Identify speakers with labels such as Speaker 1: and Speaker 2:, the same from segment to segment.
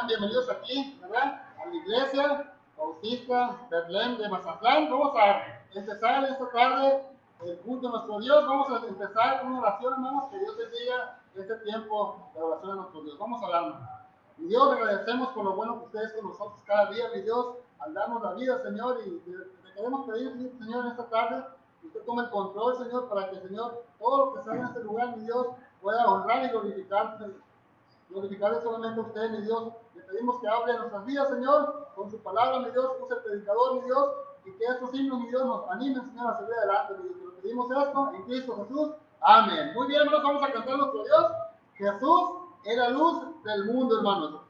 Speaker 1: Bienvenidos aquí, ¿verdad? A la iglesia Bautista Betlén de Mazatlán. Vamos a empezar esta tarde el culto de nuestro Dios. Vamos a empezar una oración, hermanos, que Dios bendiga este tiempo de oración a nuestro Dios. Vamos a darnos. Mi Dios, le agradecemos por lo bueno que usted es con nosotros cada día, mi Dios, al darnos la vida, Señor, y te queremos pedir, Señor, en esta tarde, que usted tome el control, Señor, para que, Señor, todo lo que salga en este lugar, mi Dios, pueda honrar y glorificarle solamente a usted, mi Dios. Le pedimos que hable en nuestras vidas, Señor, con su palabra, mi Dios, use el predicador, mi Dios, y que estos signos, mi Dios, nos animen, Señor, a seguir adelante, mi Dios. Te lo pedimos esto en Cristo Jesús. Amén. Muy bien, hermanos, vamos a cantar a nuestro Dios. Jesús es la luz del mundo, hermanos.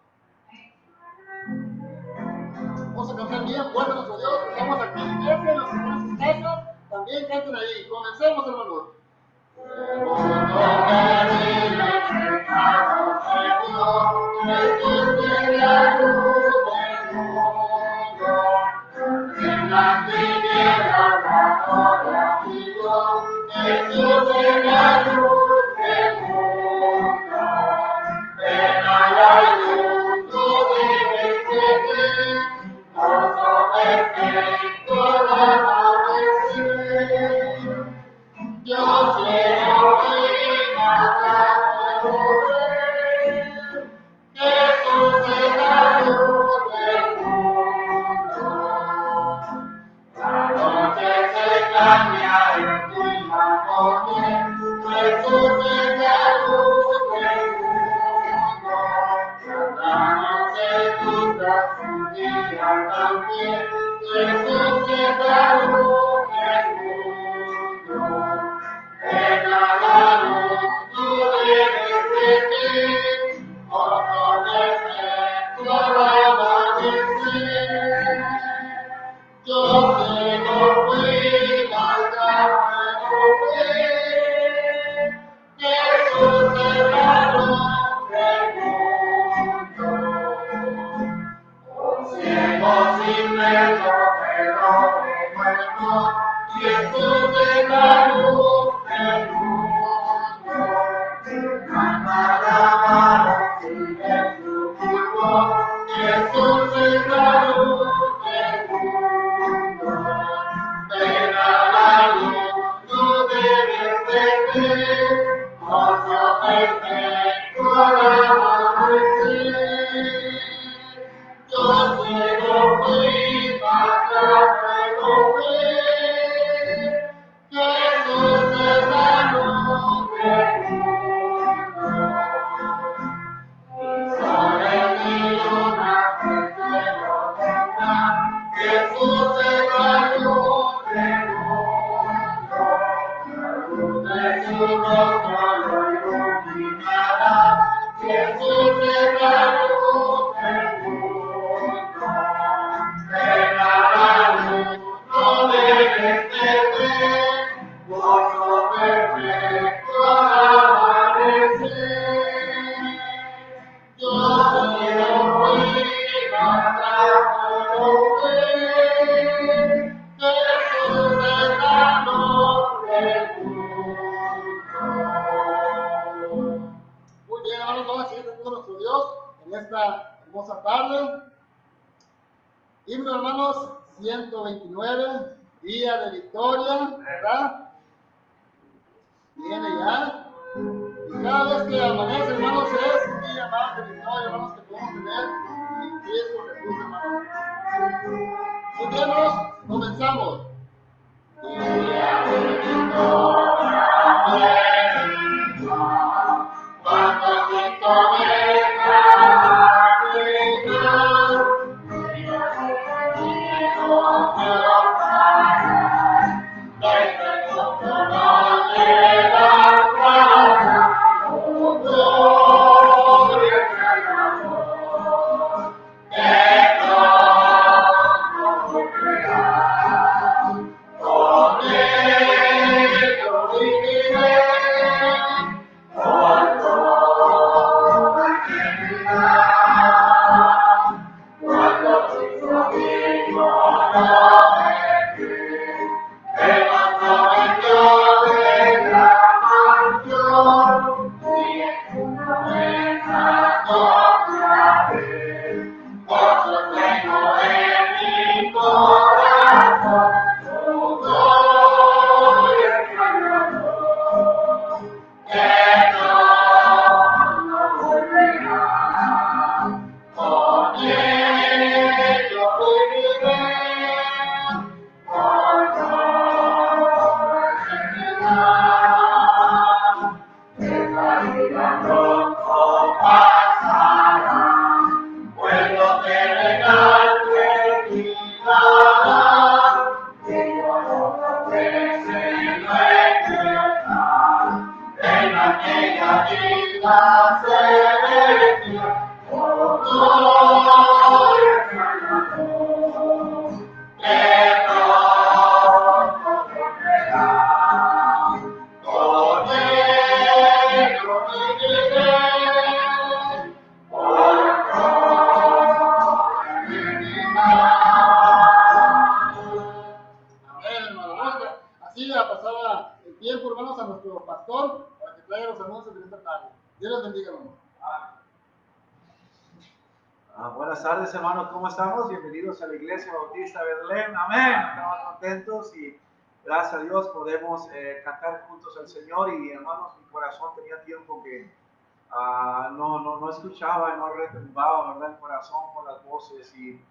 Speaker 1: Vamos a cantar bien fuerte a nuestro Dios. Estamos aquí en iglesia, los que están en sus casas, también canten ahí. Comencemos, hermanos. Himno, hermanos, 129, día de victoria, ¿verdad? Viene ya. Y cada vez que amanece, hermanos, es un día más de victoria, hermanos, que podemos tener en Cristo Jesús, hermanos. Muy bien, hermanos, comenzamos. Día de victoria, cuando Cristo venga. Oh, pronto pasará, pueblo terrenal terminará, y con otro crecimiento en aquella isla celestial, por gloria al Salvador, que pronto volverá. Con él yo viviré por toda eternidad. Amén, hermano. Así ya pasaba el tiempo, hermanos, a nuestro pastor para que traiga los anuncios de esta tarde. Dios los bendiga, hermano.
Speaker 2: Buenas tardes, hermanos, ¿cómo estamos? Bienvenidos a la Iglesia Bautista Betlem. Amén. Estamos contentos y gracias a Dios podemos cantar juntos al Señor. Y hermanos, mi corazón tenía tiempo que no escuchaba, no retumbaba, ¿verdad? El corazón con las voces y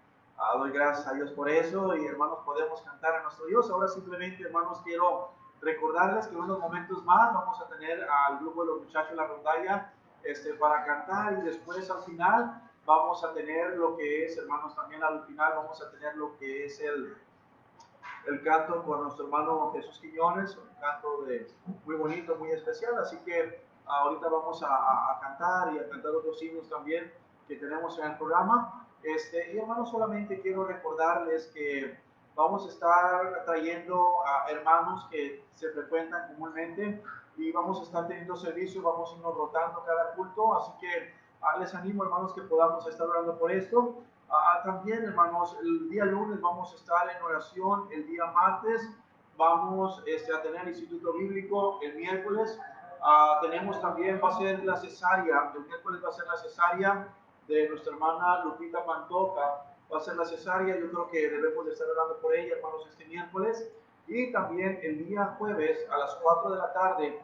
Speaker 2: doy gracias a Dios por eso. Y hermanos, podemos cantar a nuestro Dios. Ahora simplemente, hermanos, quiero recordarles que en unos momentos más vamos a tener al grupo de los muchachos de la rondalla para cantar, y después al final vamos a tener lo que es, hermanos, también al final vamos a tener lo que es el canto con nuestro hermano Jesús Quiñones, un canto muy bonito, muy especial. Así que ahorita vamos a cantar y a cantar otros himnos también que tenemos en el programa. Y hermanos, solamente quiero recordarles que vamos a estar trayendo a hermanos que se frecuentan comúnmente y vamos a estar teniendo servicio, vamos a irnos rotando cada culto, así que les animo, hermanos, que podamos estar orando por esto. También, hermanos, el día lunes vamos a estar en oración, el día martes vamos a tener el Instituto Bíblico, el miércoles tenemos también, va a ser la cesárea, el miércoles va a ser la cesárea de nuestra hermana Lupita Pantoja, va a ser la cesárea. Yo creo que debemos de estar orando por ella, hermanos, este miércoles. Y también el día jueves a las 4 de la tarde,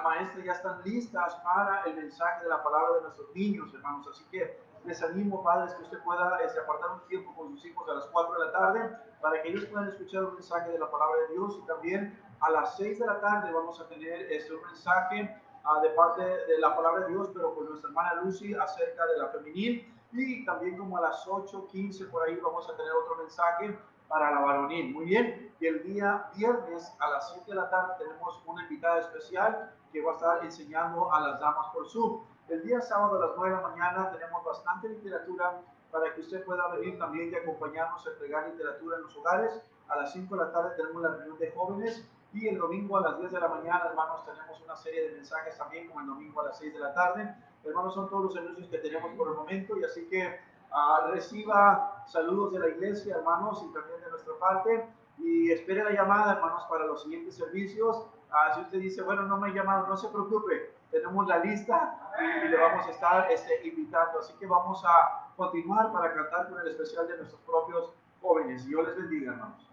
Speaker 2: maestras ya están listas para el mensaje de la palabra de nuestros niños, hermanos. Así que les animo, padres, que usted pueda apartar un tiempo con sus hijos a las 4 de la tarde para que ellos puedan escuchar un mensaje de la palabra de Dios. Y también a las 6 de la tarde vamos a tener un mensaje de parte de la palabra de Dios, pero con nuestra hermana Lucy acerca de la femenil. Y también como a las 8:15 por ahí vamos a tener otro mensaje para la varonil. Muy bien. Y el día viernes a las 7 de la tarde tenemos una invitada especial que va a estar enseñando a las damas por Zoom. El día sábado a las 9 de la mañana tenemos bastante literatura para que usted pueda venir también y acompañarnos a entregar literatura en los hogares. A las 5 de la tarde tenemos la reunión de jóvenes. Y el domingo a las 10 de la mañana, hermanos, tenemos una serie de mensajes también, como el domingo a las 6 de la tarde. Hermanos, son todos los anuncios que tenemos por el momento, y así que reciba saludos de la iglesia, hermanos, y también de nuestra parte, y espere la llamada, hermanos, para los siguientes servicios. Si usted dice, bueno, no me he llamado, no se preocupe, tenemos la lista y le vamos a estar invitando. Así que vamos a continuar para cantar con el especial de nuestros propios jóvenes. Dios les bendiga, hermanos.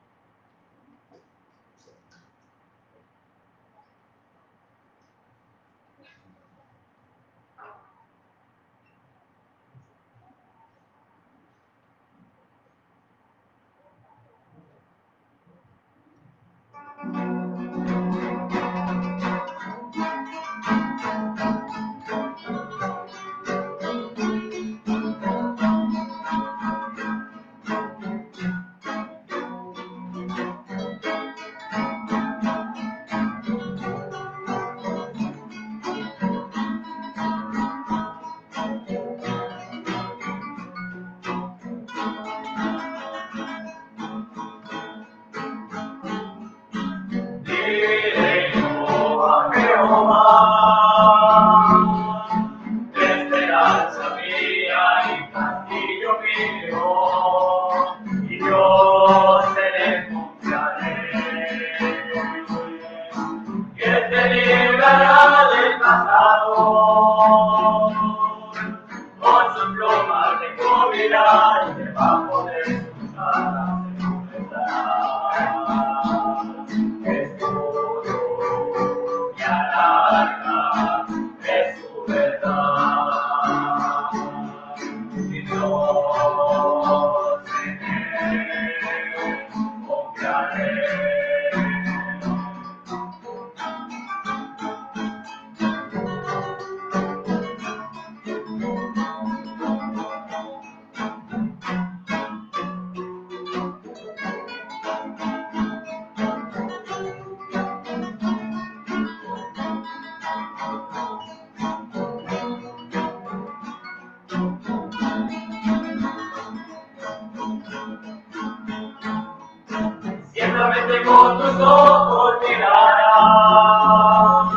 Speaker 3: Ciertamente con tus ojos mirarás,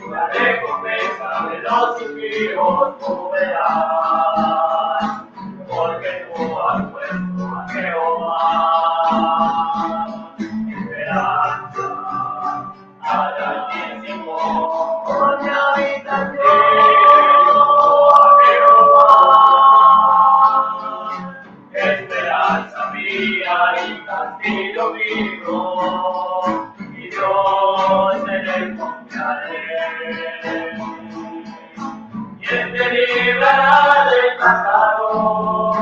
Speaker 3: la recompensa de los impíos tú verás, porque tú has puesto a Jehová esperanza al Altísimo, con mi habitación a Jehová. Esperanza mía y castillo mío, y Dios en él confiaré. ¿Quién te librará del cazador?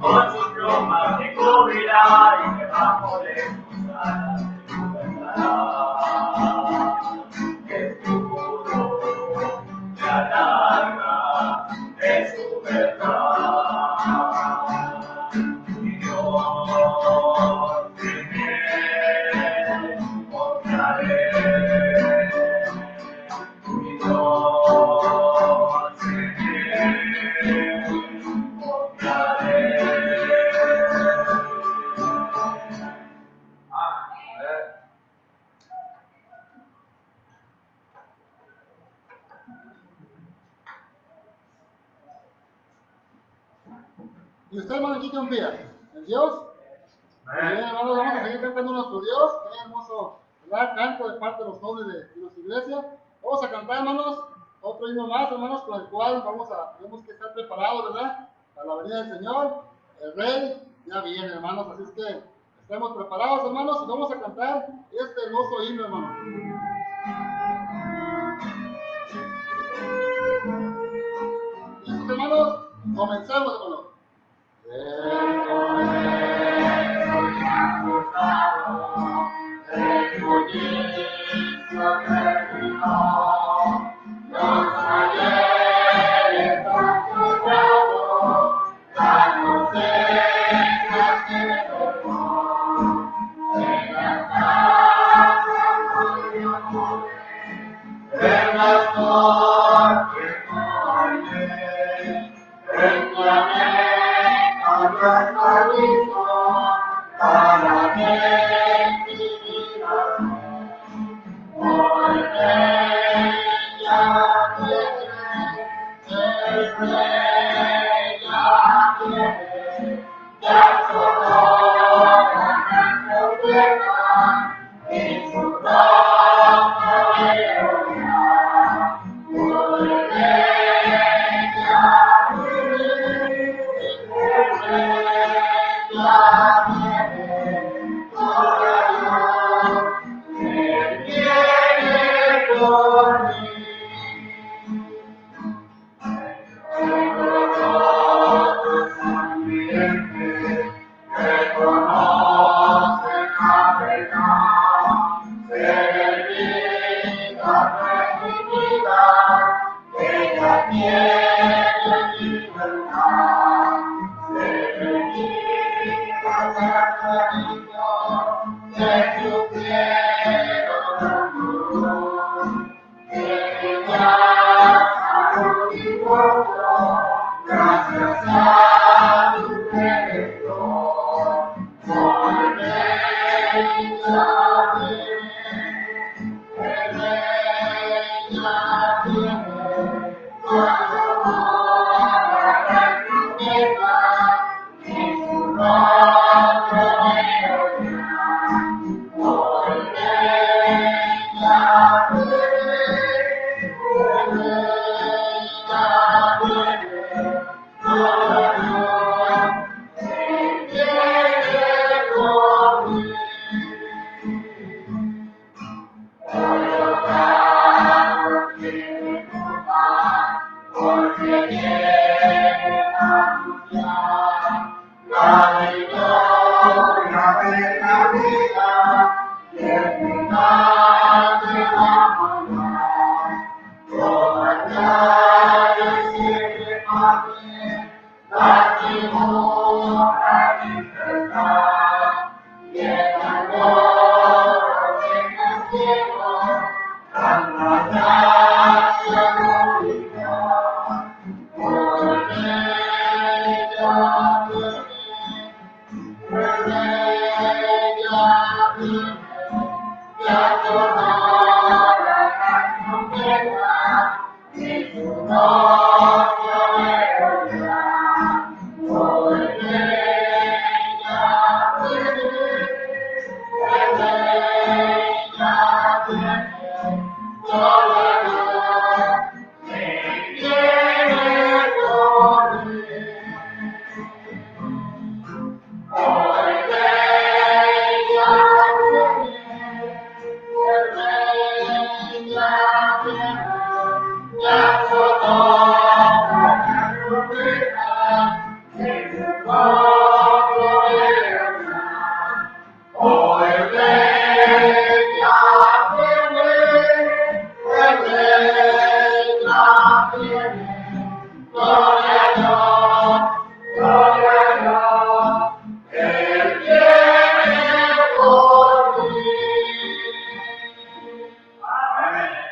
Speaker 3: Con sus plumas te cubrirá y debajo de sus alas te guardará. Escudo te alarga de su verdad. Mi Dios, en él confiaré. Mi Dios, en él confiaré.
Speaker 1: ¿Y usted, hermano, en qué confía? ¿En Dios? Muy bien, hermanos, vamos a seguir cantando a nuestro Dios. Qué hermoso, ¿verdad? Canto de parte de los jóvenes de nuestra iglesia. Vamos a cantar, hermanos, otro himno más, hermanos, con el cual tenemos que estar preparados, ¿verdad? Para la venida del Señor. El Rey ya viene, hermanos, así es que estemos preparados, hermanos, y vamos a cantar este hermoso himno, hermanos. ¿Listos, hermanos? Comenzamos, hermanos.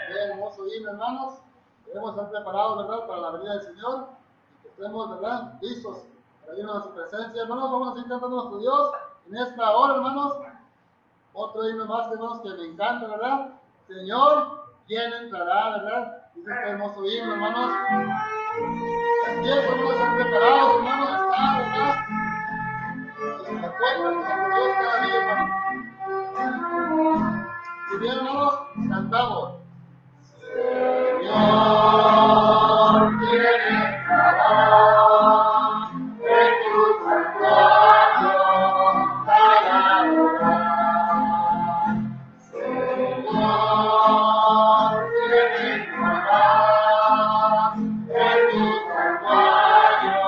Speaker 1: Qué hermoso himno, hermanos. Debemos estar preparados, ¿verdad?, para la venida del Señor. Y que estemos, ¿verdad?, listos para irnos a su presencia. Hermanos, vamos a seguir cantando a nuestro Dios en esta hora, hermanos. Otro himno más, hermanos, que me encanta, ¿verdad? Señor, ¿quién entrará, verdad? Dice este hermoso himno, hermanos. Es tiempo, hermanos, estar preparados, hermanos, estar, ¿verdad? En la puerta de nuestro Dios cada día, hermanos. Y bien, hermanos, cantamos. Señor, ¿quién entrará en tu santuario para adorar? Señor, ¿quién entrará en tu santuario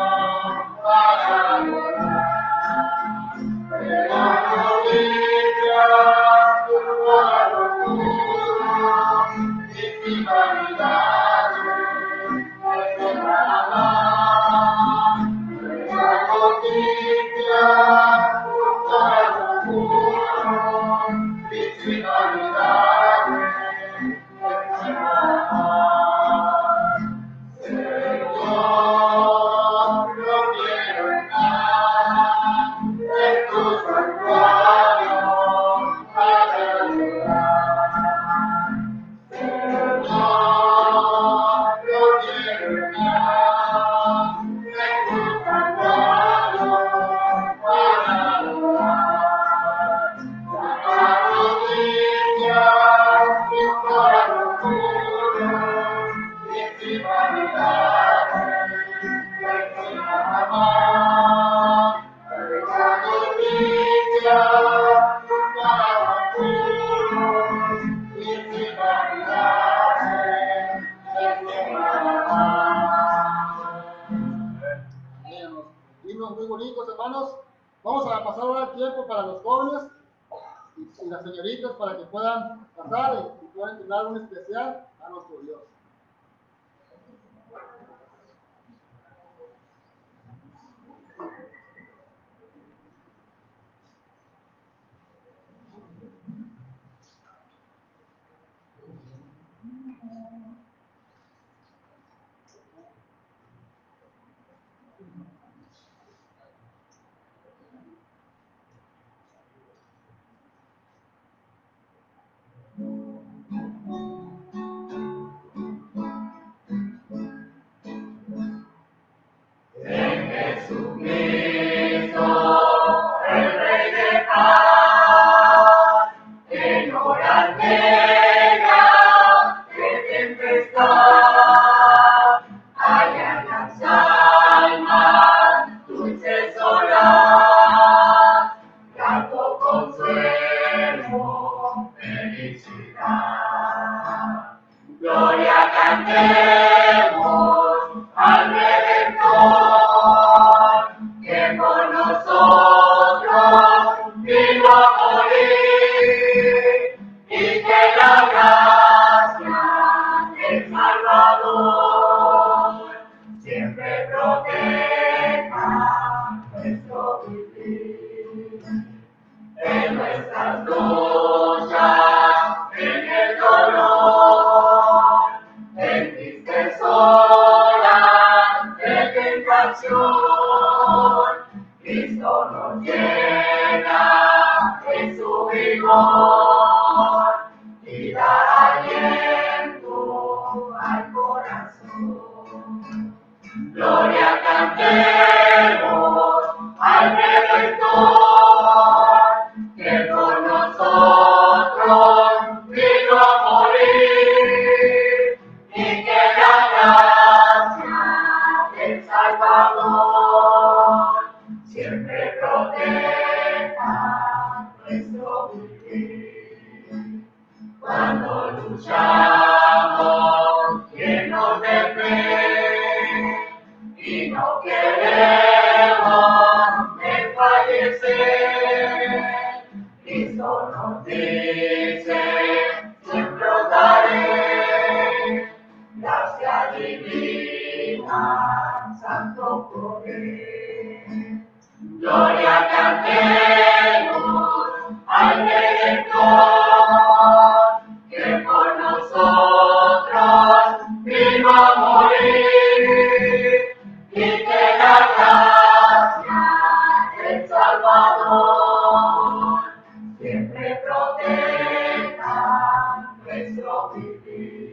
Speaker 1: para adorar? Pero limpia tu cuadro puro y sin vanidades te derramará. Pero limpia tu cuadro puro y sin vanidades te derramará. Señor, yo quiero entrar en tu santuario para adorar. Señor, yo quiero entrar en tu santuario para adorar. La rodilla, tu cuerpo puro y sin vanidades te derramará. La rodilla, tu cuerpo puro y sin vanidades te derramará. Bien, himnos muy bonitos, hermanos. Vamos a pasar ahora el tiempo para los jóvenes y las señoritas para que puedan pasar y puedan entregar un especial a nuestro Dios.
Speaker 3: Gloria cantemos al Redentor, que por nosotros vino a morir, y que la gracia del Salvador siempre proteja nuestro vivir. En nuestras luchas, en el dolor, al corazón. Gloria cantemos al Redentor, que por nosotros vino a morir, y que la gracia del Salvador siempre proteja nuestro vivir. Cuando luchamos llenos de fe y no queremos desfallecer, Cristo nos dice, siempre os daré gracia divina, santo poder. Gloria cantemos al Redentor, que por nosotros vino a morir, y que la gracia del Salvador siempre proteja nuestro vivir.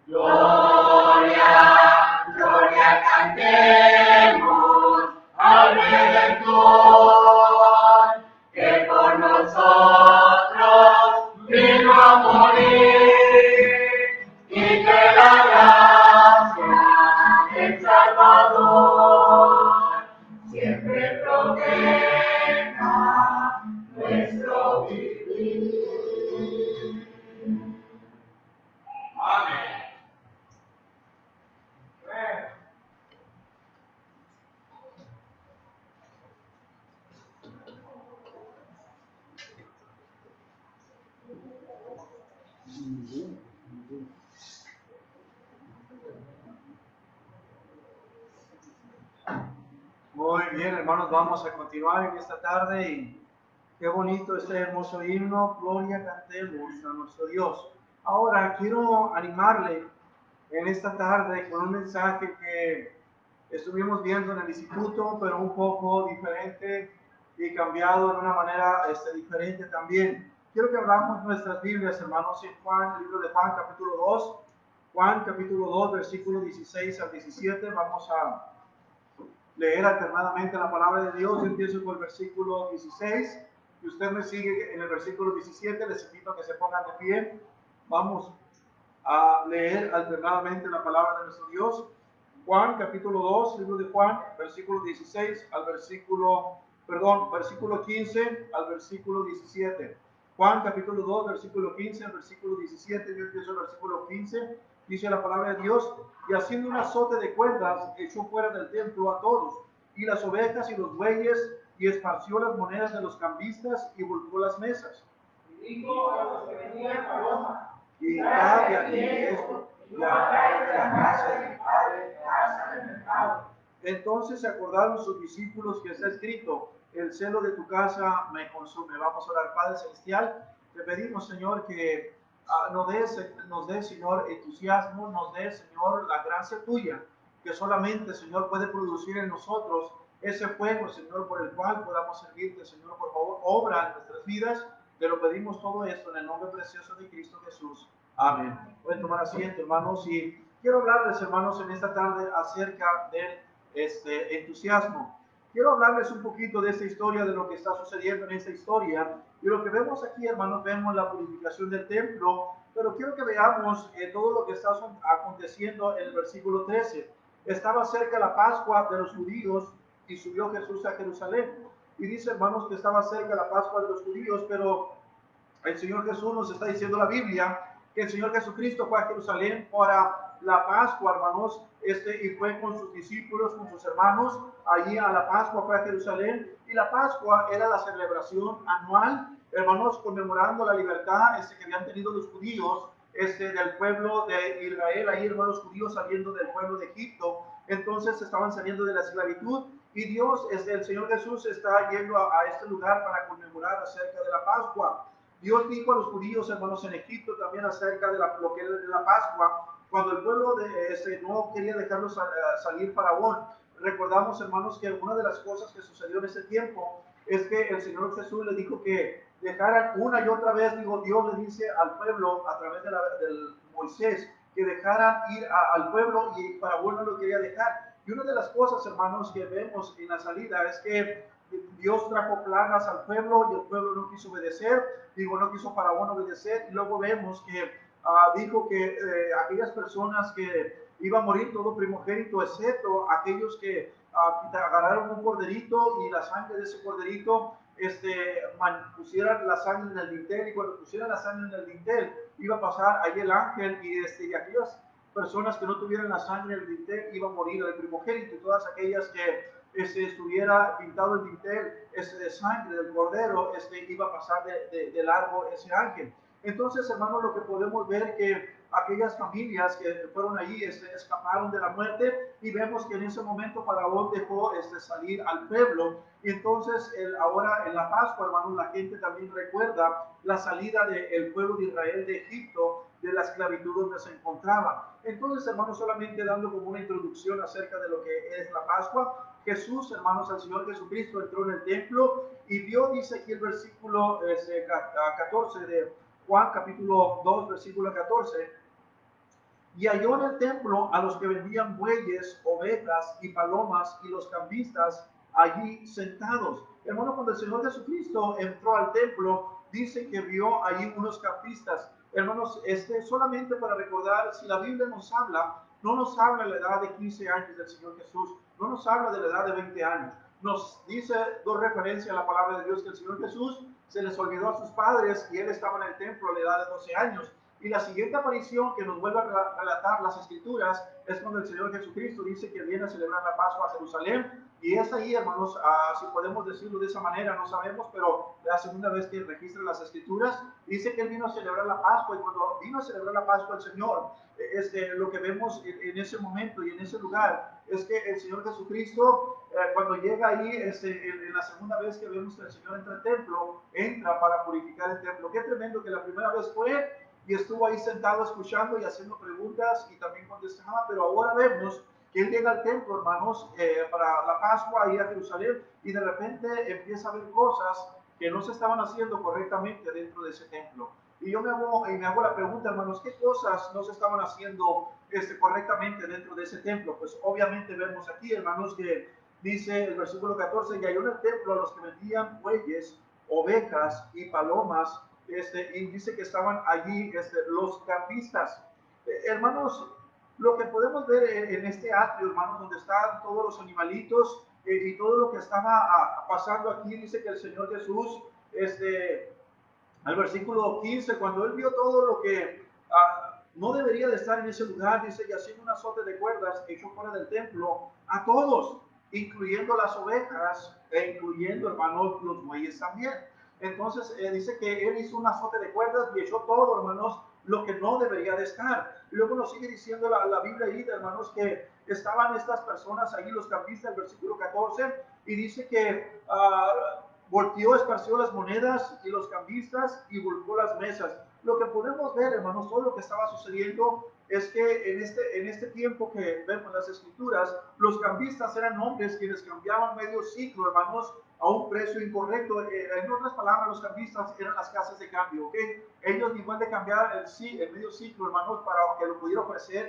Speaker 3: Gloria, gloria cantemos al Redentor, que por nosotros vino a morir, y que la gracia del Salvador siempre proteja nuestro vivir. Amén.
Speaker 2: Muy bien, hermanos, vamos a continuar en esta tarde y qué bonito este hermoso himno, Gloria cantemos a nuestro Dios. Ahora quiero animarle en esta tarde con un mensaje que estuvimos viendo en el instituto, pero un poco diferente y cambiado de una manera diferente también. Quiero que abramos nuestras Biblias, hermanos, en Juan, el libro de Juan, capítulo 2. Juan, capítulo 2, versículo 16 al 17. Vamos a leer alternadamente la palabra de Dios. Yo empiezo con el versículo 16 y usted me sigue en el versículo 17. Les invito a que se pongan de pie. Vamos a leer alternadamente la palabra de nuestro Dios. Juan, capítulo 2, libro de Juan, versículo 16 al versículo 15 al versículo 17. Juan, capítulo 2, versículo 15 al versículo 17. Yo empiezo el versículo 15. Dice la palabra de Dios: y haciendo un azote de cuerdas, echó fuera del templo a todos, y las ovejas y los bueyes, y esparció las monedas de los cambistas, y volcó las mesas. Y dijo a los que venían a Roma: quitad de aquí esto, la casa de mi padre, casa de mercado. Entonces se acordaron sus discípulos que está escrito: el celo de tu casa me consume. Vamos a orar. Padre celestial, te pedimos, Señor, que nos des, Señor, entusiasmo, nos des, Señor, la gracia tuya, que solamente, Señor, puede producir en nosotros ese fuego, Señor, por el cual podamos servirte. Señor, por favor, obra en nuestras vidas. Te lo pedimos todo esto en el nombre precioso de Cristo Jesús. Amén. Pueden tomar asiento, hermanos, y quiero hablarles, hermanos, en esta tarde acerca del entusiasmo. Quiero hablarles un poquito de esta historia, de lo que está sucediendo en esta historia. Y lo que vemos aquí, hermanos, vemos la purificación del templo, pero quiero que veamos todo lo que está aconteciendo en el versículo 13. Estaba cerca la Pascua de los judíos y subió Jesús a Jerusalén. Y dice, hermanos, que estaba cerca la Pascua de los judíos, pero el Señor Jesús nos está diciendo la Biblia que el Señor Jesucristo fue a Jerusalén para la Pascua, hermanos, y fue con sus discípulos, con sus hermanos, allí a la Pascua fue a Jerusalén, y la Pascua era la celebración anual, hermanos, conmemorando la libertad que habían tenido los judíos del pueblo de Israel, ahí, hermanos, judíos saliendo del pueblo de Egipto. Entonces estaban saliendo de la esclavitud, y Dios, el Señor Jesús está yendo a este lugar para conmemorar acerca de la Pascua. Dios dijo a los judíos, hermanos, en Egipto también acerca de lo que era de la Pascua, cuando el pueblo no quería dejarlos salir Faraón. Recordamos, hermanos, que una de las cosas que sucedió en ese tiempo es que el Señor Jesús le dijo que dejaran una y otra vez. Digo, Dios le dice al pueblo a través de Moisés, que dejaran ir al pueblo, y Faraón no lo quería dejar. Y una de las cosas, hermanos, que vemos en la salida es que Dios trajo plagas al pueblo y el pueblo no quiso obedecer, no quiso Faraón obedecer, y luego vemos que dijo que aquellas personas que iba a morir todo primogénito, excepto aquellos que agarraron un corderito y la sangre de ese corderito pusieran la sangre en el dintel, y cuando pusieran la sangre en el dintel iba a pasar ahí el ángel, y aquellas personas que no tuvieran la sangre en el dintel iba a morir el primogénito, y todas aquellas que estuviera pintado el dintel de sangre del cordero, iba a pasar de largo ese ángel. Entonces, hermanos, lo que podemos ver que aquellas familias que fueron allí escaparon de la muerte, y vemos que en ese momento Faraón dejó salir al pueblo. Y entonces ahora en la Pascua, hermanos, la gente también recuerda la salida del pueblo de Israel de Egipto, de la esclavitud donde se encontraba. Entonces, hermanos, solamente dando como una introducción acerca de lo que es la Pascua, Jesús, hermanos, al Señor Jesucristo entró en el templo y vio, dice aquí el versículo 14 de Juan capítulo 2, versículo 14, y halló en el templo a los que vendían bueyes, ovejas y palomas, y los cambistas allí sentados. Hermano, cuando el Señor Jesucristo entró al templo, dice que vio allí unos cambistas. Hermanos, solamente para recordar, si la Biblia nos habla, no nos habla de la edad de 15 años del Señor Jesús, no nos habla de la edad de 20 años. Nos dice dos referencias a la palabra de Dios, que el Señor Jesús se les olvidó a sus padres y él estaba en el templo a la edad de 12 años. Y la siguiente aparición que nos vuelve a relatar las Escrituras es cuando el Señor Jesucristo dice que viene a celebrar la Pascua a Jerusalén. Y es ahí, hermanos, si podemos decirlo de esa manera, no sabemos, pero la segunda vez que registra las Escrituras, dice que él vino a celebrar la Pascua. Y cuando vino a celebrar la Pascua el Señor, lo que vemos en ese momento y en ese lugar es que el Señor Jesucristo, cuando llega ahí, en la segunda vez que vemos que el Señor entra al templo, entra para purificar el templo. Qué tremendo que la primera vez fue y estuvo ahí sentado escuchando y haciendo preguntas y también contestaba, pero ahora vemos que él llega al templo, hermanos, para la Pascua, ahí a Jerusalén, y de repente empieza a ver cosas que no se estaban haciendo correctamente dentro de ese templo. Y yo me hago la pregunta, hermanos, ¿qué cosas no se estaban haciendo correctamente dentro de ese templo? Pues obviamente vemos aquí, hermanos, que dice el versículo 14, y halló en el templo a los que vendían bueyes, ovejas y palomas, y dice que estaban allí los cambistas. Hermanos, lo que podemos ver en este atrio, hermanos, donde están todos los animalitos y todo lo que estaba pasando aquí, dice que el Señor Jesús, al versículo 15, cuando él vio todo lo que no debería de estar en ese lugar, dice, y haciendo un azote de cuerdas, echó fuera del templo a todos, incluyendo las ovejas e incluyendo, hermanos, los bueyes también. Entonces dice que él hizo un azote de cuerdas y echó todo, hermanos, lo que no debería de estar. Y luego nos sigue diciendo la Biblia ahí, hermanos, que estaban estas personas ahí, los cambistas, el versículo 14, y dice que volteó, esparció las monedas y los cambistas y volcó las mesas. Lo que podemos ver, hermanos, todo lo que estaba sucediendo es que en este tiempo que vemos las Escrituras, los cambistas eran hombres quienes cambiaban medio ciclo, hermanos, a un precio incorrecto. En otras palabras, los cambistas eran las casas de cambio, ¿ok? Ellos, igual de cambiar el medio ciclo, hermanos, para que lo pudiera ofrecer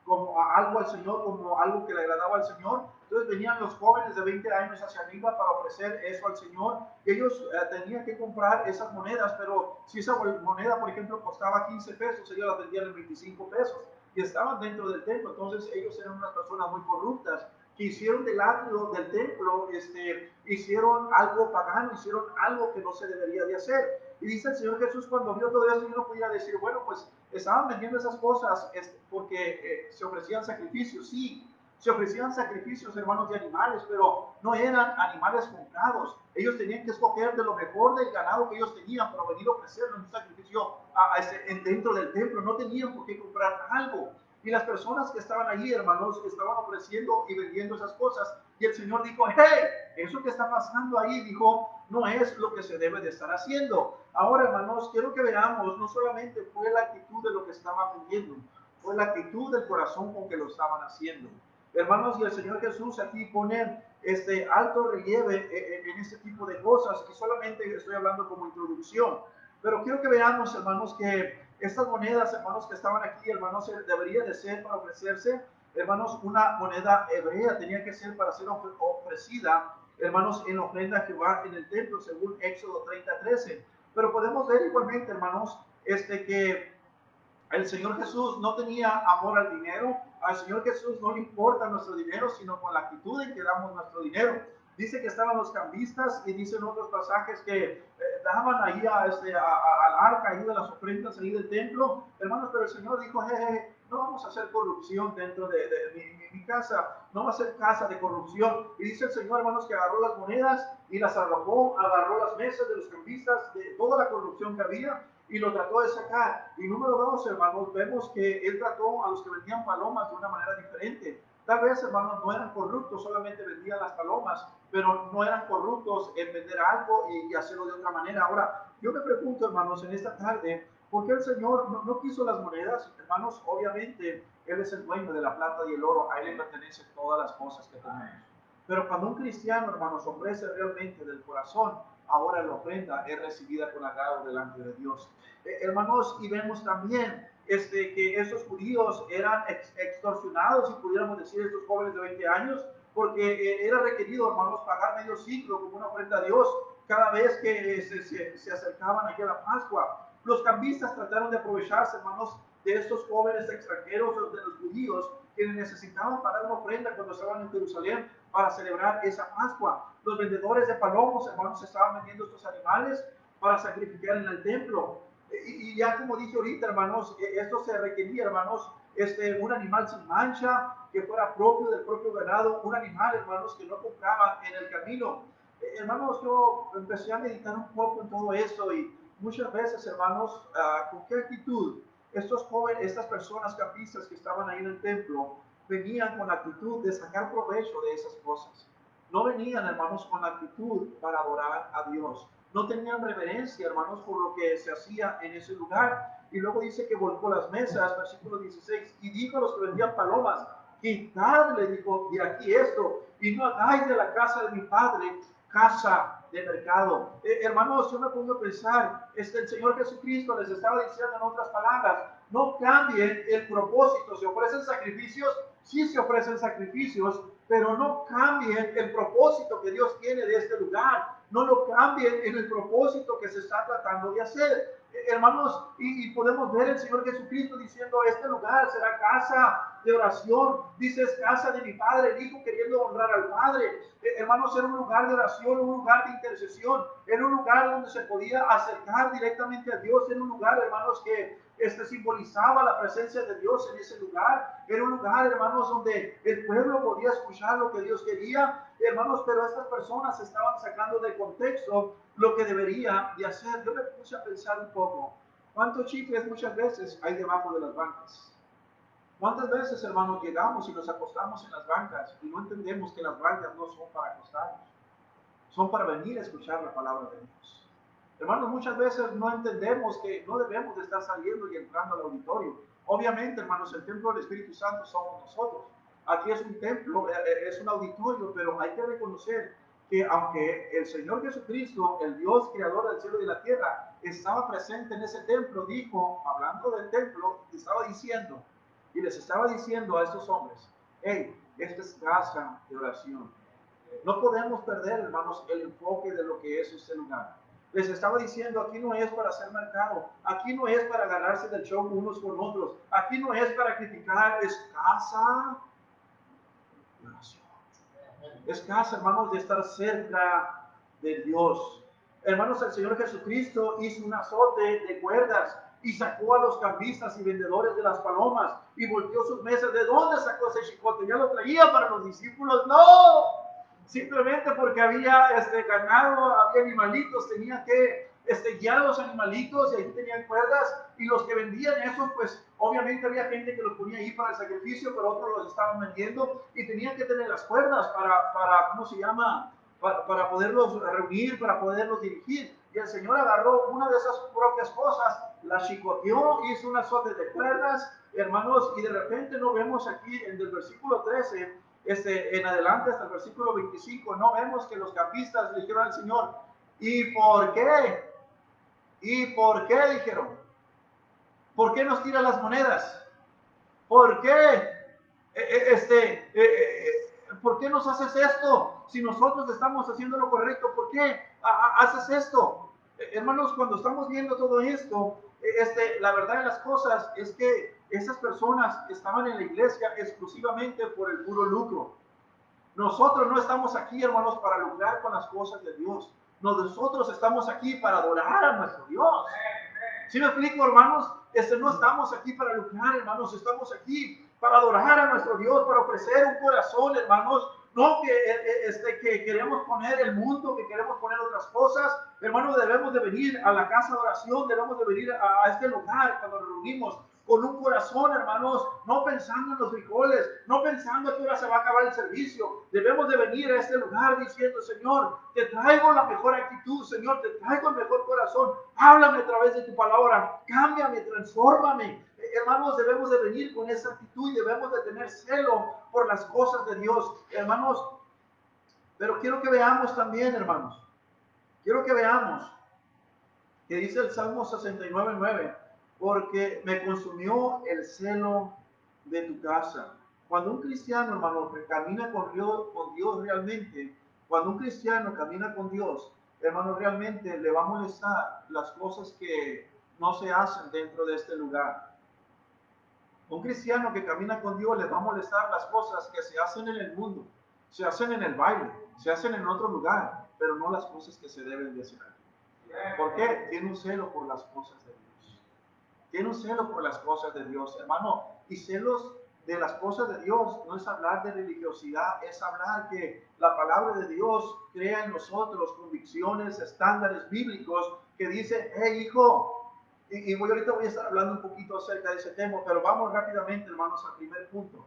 Speaker 2: como algo al Señor, como algo que le agradaba al Señor. Entonces venían los jóvenes de 20 años hacia arriba para ofrecer eso al Señor. Y ellos tenían que comprar esas monedas, pero si esa moneda, por ejemplo, costaba 15 pesos, ellos la vendían en 25 pesos. Y estaban dentro del templo, entonces ellos eran unas personas muy corruptas, que hicieron del atrio del templo, hicieron algo pagano, hicieron algo que no se debería de hacer. Y dice el Señor Jesús, cuando vio todo eso, no podía decir, bueno, pues estaban vendiendo esas cosas porque se ofrecían sacrificios. Sí, se ofrecían sacrificios, hermanos, de animales, pero no eran animales comprados. Ellos tenían que escoger de lo mejor del ganado que ellos tenían para venir a ofrecerlo en un sacrificio dentro del templo. No tenían por qué comprar algo. Y las personas que estaban allí, hermanos, estaban ofreciendo y vendiendo esas cosas. Y el Señor dijo, hey, eso que está pasando ahí, dijo, no es lo que se debe de estar haciendo. Ahora, hermanos, quiero que veamos, no solamente fue la actitud de lo que estaban vendiendo, fue la actitud del corazón con que lo estaban haciendo. Hermanos, y el Señor Jesús aquí pone alto relieve en este tipo de cosas, y solamente estoy hablando como introducción. Pero quiero que veamos, hermanos, que Estas monedas, hermanos, que estaban aquí, hermanos, debería de ser para ofrecerse, hermanos, una moneda hebrea, tenía que ser para ser ofrecida, hermanos, en ofrenda a Jehová en el templo, según Éxodo 30:13. Pero podemos ver igualmente, hermanos, que el Señor Jesús no tenía amor al dinero. Al Señor Jesús no le importa nuestro dinero, sino con la actitud en que damos nuestro dinero. Dice que estaban los cambistas y dicen otros pasajes que daban ahí al arca ahí de las ofrendas ahí del templo. Hermanos, pero el Señor dijo, no vamos a hacer corrupción dentro de mi casa, no va a ser casa de corrupción. Y dice el Señor, hermanos, que agarró las monedas y las arrojó, agarró las mesas de los cambistas, de toda la corrupción que había, y lo trató de sacar. Y número 2, hermanos, vemos que él trató a los que vendían palomas de una manera diferente. Tal vez, hermanos, no eran corruptos, solamente vendían las palomas, pero no eran corruptos en vender algo y hacerlo de otra manera. Ahora, yo me pregunto, hermanos, en esta tarde, ¿por qué el Señor no quiso las monedas? Hermanos, obviamente, Él es el dueño de la plata y el oro, a Él le pertenecen todas las cosas que tenemos. Pero cuando un cristiano, hermanos, ofrece realmente del corazón, ahora la ofrenda es recibida con agrado delante de Dios. Hermanos, y vemos también que esos judíos eran extorsionados, si pudiéramos decir, estos jóvenes de 20 años, porque era requerido, hermanos, pagar medio ciclo como una ofrenda a Dios cada vez que se acercaban aquí a la Pascua. Los cambistas trataron de aprovecharse, hermanos, de estos jóvenes extranjeros, de los judíos, quienes necesitaban pagar una ofrenda cuando estaban en Jerusalén para celebrar esa Pascua. Los vendedores de palomos, hermanos, estaban vendiendo estos animales para sacrificar en el templo. Y ya como dije ahorita, hermanos, esto se requería, hermanos, un animal sin mancha, que fuera propio del propio ganado, un animal, hermanos, que no compraban en el camino. Hermanos, yo empecé a meditar un poco en todo eso y muchas veces, hermanos, ¿con qué actitud estos jóvenes, estas personas campistas que estaban ahí en el templo, venían con la actitud de sacar provecho de esas cosas? No venían, hermanos, con la actitud para adorar a Dios. No tenían reverencia, hermanos, por lo que se hacía en ese lugar. Y luego dice que volcó las mesas, versículo 16, y dijo a los que vendían palomas, quitad, le dijo, de aquí esto, y no hagáis de la casa de mi padre casa de mercado. Hermanos, yo me pongo a pensar, el Señor Jesucristo les estaba diciendo en otras palabras, no cambien el propósito. Se ofrecen sacrificios, sí se ofrecen sacrificios, pero no cambien el propósito que Dios tiene de este lugar. No lo cambien en el propósito que se está tratando de hacer. Hermanos, y podemos ver el Señor Jesucristo diciendo, este lugar será casa de oración. Dice, es casa de mi Padre, el Hijo queriendo honrar al Padre. Hermanos, era un lugar de oración, un lugar de intercesión, era un lugar donde se podía acercar directamente a Dios, era un lugar, hermanos, que simbolizaba la presencia de Dios en ese lugar. Era un lugar, hermanos, donde el pueblo podía escuchar lo que Dios quería, hermanos, pero estas personas estaban sacando de contexto lo que debería de hacer. Yo me puse a pensar un poco, ¿cuántos chicles muchas veces hay debajo de las bancas? ¿Cuántas veces, hermanos, llegamos y nos acostamos en las bancas y no entendemos que las bancas no son para acostarnos, son para venir a escuchar la palabra de Dios? Hermanos, muchas veces no entendemos que no debemos de estar saliendo y entrando al auditorio. Obviamente, hermanos, el templo del Espíritu Santo somos nosotros. Aquí es un templo, es un auditorio, pero hay que reconocer que aunque el Señor Jesucristo, el Dios creador del cielo y de la tierra, estaba presente en ese templo, dijo, hablando del templo, estaba diciendo, y les estaba diciendo a estos hombres, hey, esta es casa de oración. No podemos perder, hermanos, el enfoque de lo que es este lugar. Les estaba diciendo, aquí no es para hacer mercado, aquí no es para ganarse del show unos con otros, aquí no es para criticar, es casa de oración. Es casa, hermanos, de estar cerca de Dios. Hermanos, el Señor Jesucristo hizo un azote de cuerdas y sacó a los cambistas y vendedores de las palomas y volteó sus mesas. ¿De dónde sacó ese chicote? ¿Ya lo traía para los discípulos? ¡No! Simplemente porque había ganado, había animalitos, tenía que guiar a los animalitos y ahí tenían cuerdas, y los que vendían eso, pues obviamente había gente que los ponía ahí para el sacrificio, pero otros los estaban vendiendo y tenían que tener las cuerdas para ¿cómo se llama? Para poderlos reunir, para poderlos dirigir. Y el Señor agarró una de esas propias cosas, la chicoteó, hizo un azote de cuerdas, hermanos, y de repente no vemos aquí en el versículo 13, en adelante hasta el versículo 25, no vemos que los campistas le dijeron al Señor, ¿y por qué? ¿Y por qué? Dijeron. ¿Por qué nos tira las monedas? ¿Por qué? ¿Por qué nos haces esto? Si nosotros estamos haciendo lo correcto, ¿por qué haces esto? Hermanos, cuando estamos viendo todo esto, la verdad de las cosas es que esas personas estaban en la iglesia exclusivamente por el puro lucro. Nosotros no estamos aquí, hermanos, para lucrar con las cosas de Dios. Nosotros estamos aquí para adorar a nuestro Dios. ¿Sí me explico, hermanos? No estamos aquí para lucrar, hermanos, estamos aquí para adorar a nuestro Dios, para ofrecer un corazón, hermanos, no que queremos poner el mundo, que queremos poner otras cosas. Hermanos, debemos de venir a la casa de oración, debemos de venir a este lugar cuando nos reunimos con un corazón, hermanos, no pensando en los frijoles, no pensando a qué hora se va a acabar el servicio. Debemos de venir a este lugar diciendo, Señor, te traigo la mejor actitud, Señor, te traigo el mejor corazón, háblame a través de tu palabra, cámbiame, transfórmame. Hermanos, debemos de venir con esa actitud y debemos de tener celo por las cosas de Dios, hermanos. Pero quiero que veamos también, hermanos, quiero que veamos que dice el Salmo 69:9, porque me consumió el celo de tu casa. Cuando un cristiano, hermano, camina con Dios realmente, cuando un cristiano camina con Dios, hermano, realmente le va a molestar las cosas que no se hacen dentro de este lugar. Un cristiano que camina con Dios le va a molestar las cosas que se hacen en el mundo, se hacen en el baile, se hacen en otro lugar, pero no las cosas que se deben de hacer. ¿Por qué? Tiene un celo por las cosas de Dios. Tiene un celo por las cosas de Dios, hermano. Y celos de las cosas de Dios no es hablar de religiosidad, es hablar que la palabra de Dios crea en nosotros convicciones, estándares bíblicos que dice, hey hijo, y ahorita voy a estar hablando un poquito acerca de ese tema, pero vamos rápidamente, hermanos, al primer punto.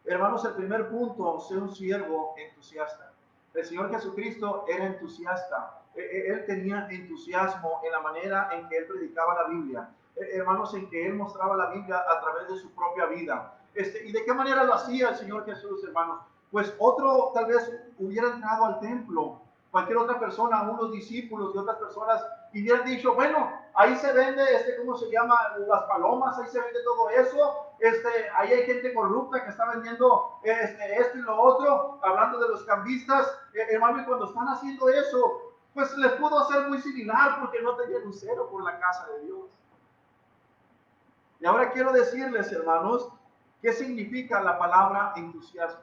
Speaker 2: Hermanos, el primer punto, ser un siervo entusiasta. El Señor Jesucristo era entusiasta. Él tenía entusiasmo en la manera en que Él predicaba la Biblia. Hermanos, en que Él mostraba la Biblia a través de su propia vida. ¿Y de qué manera lo hacía el Señor Jesús, hermanos? Pues otro tal vez hubiera entrado al templo, cualquier otra persona, unos discípulos y otras personas, y hubieran dicho, bueno, ahí se vende, ¿cómo se llama? Las palomas, ahí se vende todo eso, ahí hay gente corrupta que está vendiendo esto y lo otro, hablando de los cambistas, hermano, y cuando están haciendo eso, pues les pudo hacer muy similar porque no tenían un cero por la casa de Dios. Y ahora quiero decirles, hermanos, ¿qué significa la palabra entusiasmo?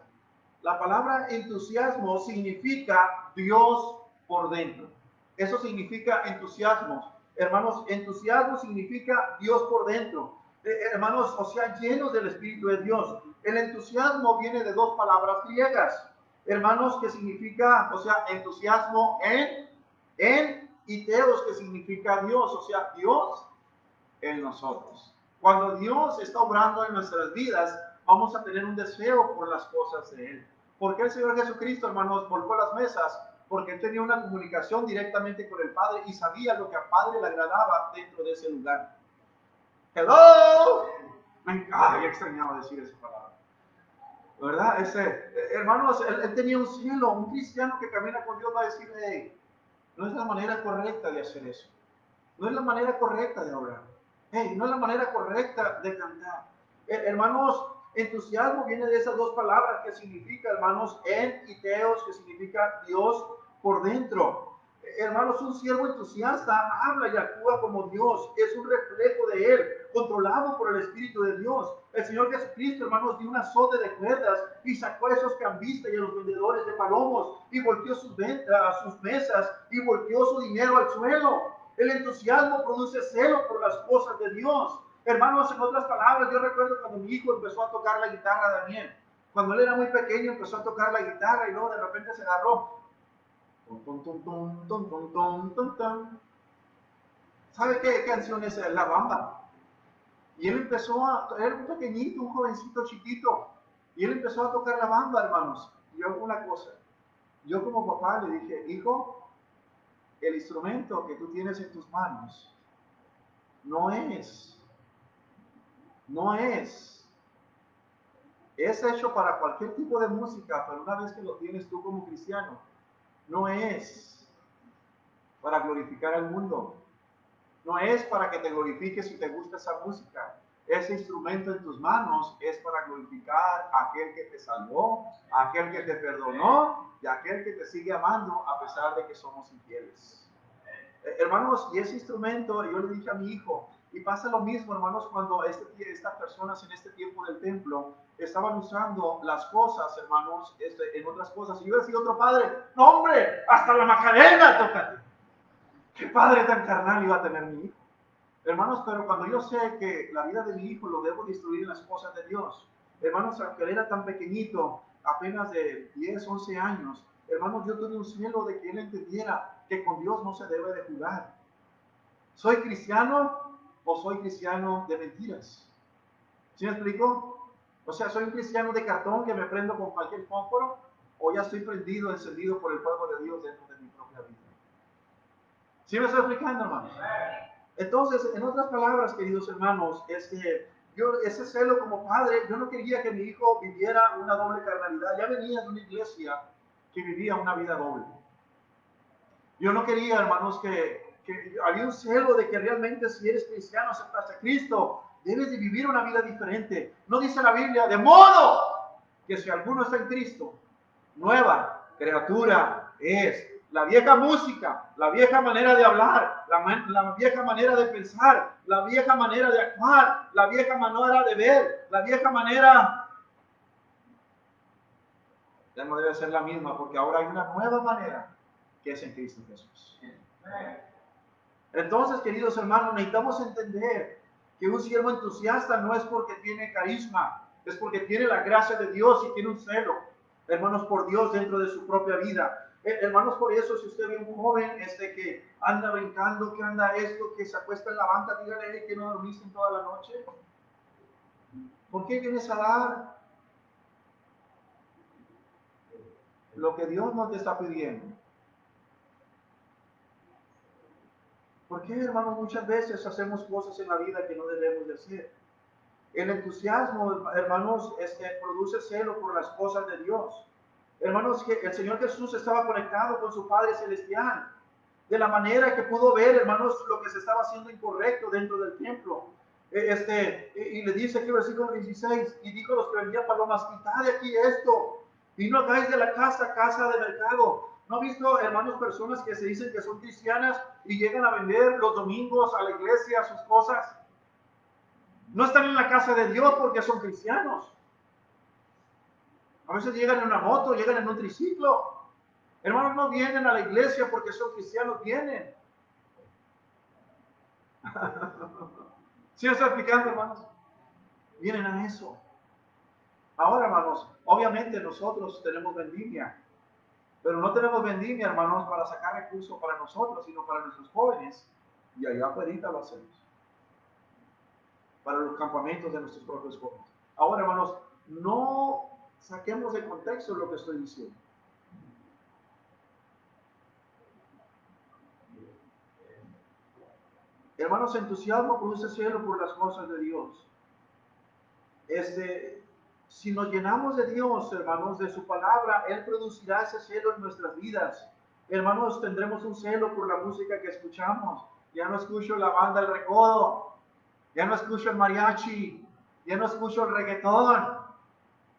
Speaker 2: La palabra entusiasmo significa Dios por dentro. Eso significa entusiasmo. Hermanos, entusiasmo significa Dios por dentro. Hermanos, o sea, llenos del Espíritu de Dios. El entusiasmo viene de dos palabras griegas. Hermanos, que significa, o sea, entusiasmo en y teos, que significa Dios, o sea, Dios en nosotros. Cuando Dios está obrando en nuestras vidas, vamos a tener un deseo por las cosas de Él. ¿Por qué el Señor Jesucristo, hermanos, volcó las mesas? Porque Él tenía una comunicación directamente con el Padre y sabía lo que al Padre le agradaba dentro de ese lugar. ¡Hello! Yo extrañaba decir esa palabra. ¿Verdad? Hermanos, él tenía un cielo. Un cristiano que camina con Dios va a decir, hey, no es la manera correcta de hacer eso. No es la manera correcta de obrar. Hey, no es la manera correcta de cantar. Hermanos, entusiasmo viene de esas dos palabras que significa, hermanos, en y teos, que significa Dios por dentro. Hermanos, un siervo entusiasta habla y actúa como Dios, es un reflejo de Él, controlado por el Espíritu de Dios. El Señor Jesucristo, hermanos, dio un azote de cuerdas y sacó a esos cambistas y a los vendedores de palomos y volteó sus ventas, sus mesas y volteó su dinero al suelo. El entusiasmo produce celo por las cosas de Dios. Hermanos, en otras palabras, yo recuerdo cuando mi hijo empezó a tocar la guitarra, Daniel. Cuando él era muy pequeño empezó a tocar la guitarra y luego de repente se agarró. ¿Sabe qué canción es? La bamba. Y él empezó era un pequeñito, un jovencito chiquito. Y él empezó a tocar la bamba, hermanos. Y yo hago una cosa. Yo como papá le dije, hijo, el instrumento que tú tienes en tus manos no es hecho para cualquier tipo de música, pero una vez que lo tienes tú como cristiano, no es para glorificar al mundo, no es para que te glorifiques si te gusta esa música. Ese instrumento en tus manos es para glorificar a aquel que te salvó, a aquel que te perdonó y a aquel que te sigue amando a pesar de que somos infieles. Hermanos, y ese instrumento, yo le dije a mi hijo, y pasa lo mismo, hermanos, cuando estas personas en este tiempo del templo estaban usando las cosas, hermanos, en otras cosas. Y yo decía otro padre, no hombre, hasta la Macarena, tócate. ¿Qué padre tan carnal iba a tener mi hijo? Hermanos, pero cuando yo sé que la vida de mi hijo lo debo destruir en las cosas de Dios, hermanos, aunque él era tan pequeñito, apenas de 10, 11 años, hermanos, yo tuve un celo de que él entendiera que con Dios no se debe de jugar. ¿Soy cristiano o soy cristiano de mentiras? ¿Sí me explico? O sea, ¿soy un cristiano de cartón que me prendo con cualquier fósforo o ya estoy prendido, encendido por el fuego de Dios dentro de mi propia vida? ¿Sí me estoy explicando, hermanos? Entonces, en otras palabras, queridos hermanos, yo ese celo como padre, yo no quería que mi hijo viviera una doble carnalidad. Ya venía de una iglesia que vivía una vida doble. Yo no quería, hermanos, que había un celo de que realmente si eres cristiano, aceptaste a Cristo, debes de vivir una vida diferente. No dice la Biblia, de modo que si alguno está en Cristo, nueva criatura es. La vieja música, la vieja manera de hablar, la vieja manera de pensar, la vieja manera de actuar, la vieja manera de ver, la vieja manera ya no debe ser la misma, porque ahora hay una nueva manera que es en Cristo Jesús. Entonces, queridos hermanos, necesitamos entender que un siervo entusiasta no es porque tiene carisma, es porque tiene la gracia de Dios y tiene un celo, hermanos, por Dios dentro de su propia vida. Hermanos, por eso, si usted ve un joven que anda brincando, que anda esto, que se acuesta en la banca, dígale que no dormiste en toda la noche. ¿Por qué vienes a dar lo que Dios no te está pidiendo? ¿Por qué, hermanos, muchas veces hacemos cosas en la vida que no debemos de hacer? El entusiasmo, hermanos, produce celo por las cosas de Dios. Hermanos, que el Señor Jesús estaba conectado con su Padre Celestial, de la manera que pudo ver, hermanos, lo que se estaba haciendo incorrecto dentro del templo. Y le dice aquí, versículo 16, y dijo a los que vendían palomas, quitad de aquí esto, y no hagáis de la casa de mercado. ¿No ha visto, hermanos, personas que se dicen que son cristianas y llegan a vender los domingos a la iglesia sus cosas? No están en la casa de Dios porque son cristianos. A veces llegan en una moto, llegan en un triciclo. Hermanos, no vienen a la iglesia porque son cristianos, vienen. ¿Sí me está explicando, hermanos? Vienen a eso. Ahora, hermanos, obviamente nosotros tenemos vendimia, pero no tenemos vendimia, hermanos, para sacar recursos para nosotros, sino para nuestros jóvenes. Y allá afuera lo hacemos. Para los campamentos de nuestros propios jóvenes. Ahora, hermanos, no saquemos de contexto lo que estoy diciendo. Hermanos, entusiasmo produce celo por las cosas de Dios. Si nos llenamos de Dios, hermanos, de su palabra, Él producirá ese celo en nuestras vidas. Hermanos, tendremos un celo por la música que escuchamos. Ya no escucho la banda El Recodo, ya no escucho el mariachi, ya no escucho el reggaetón,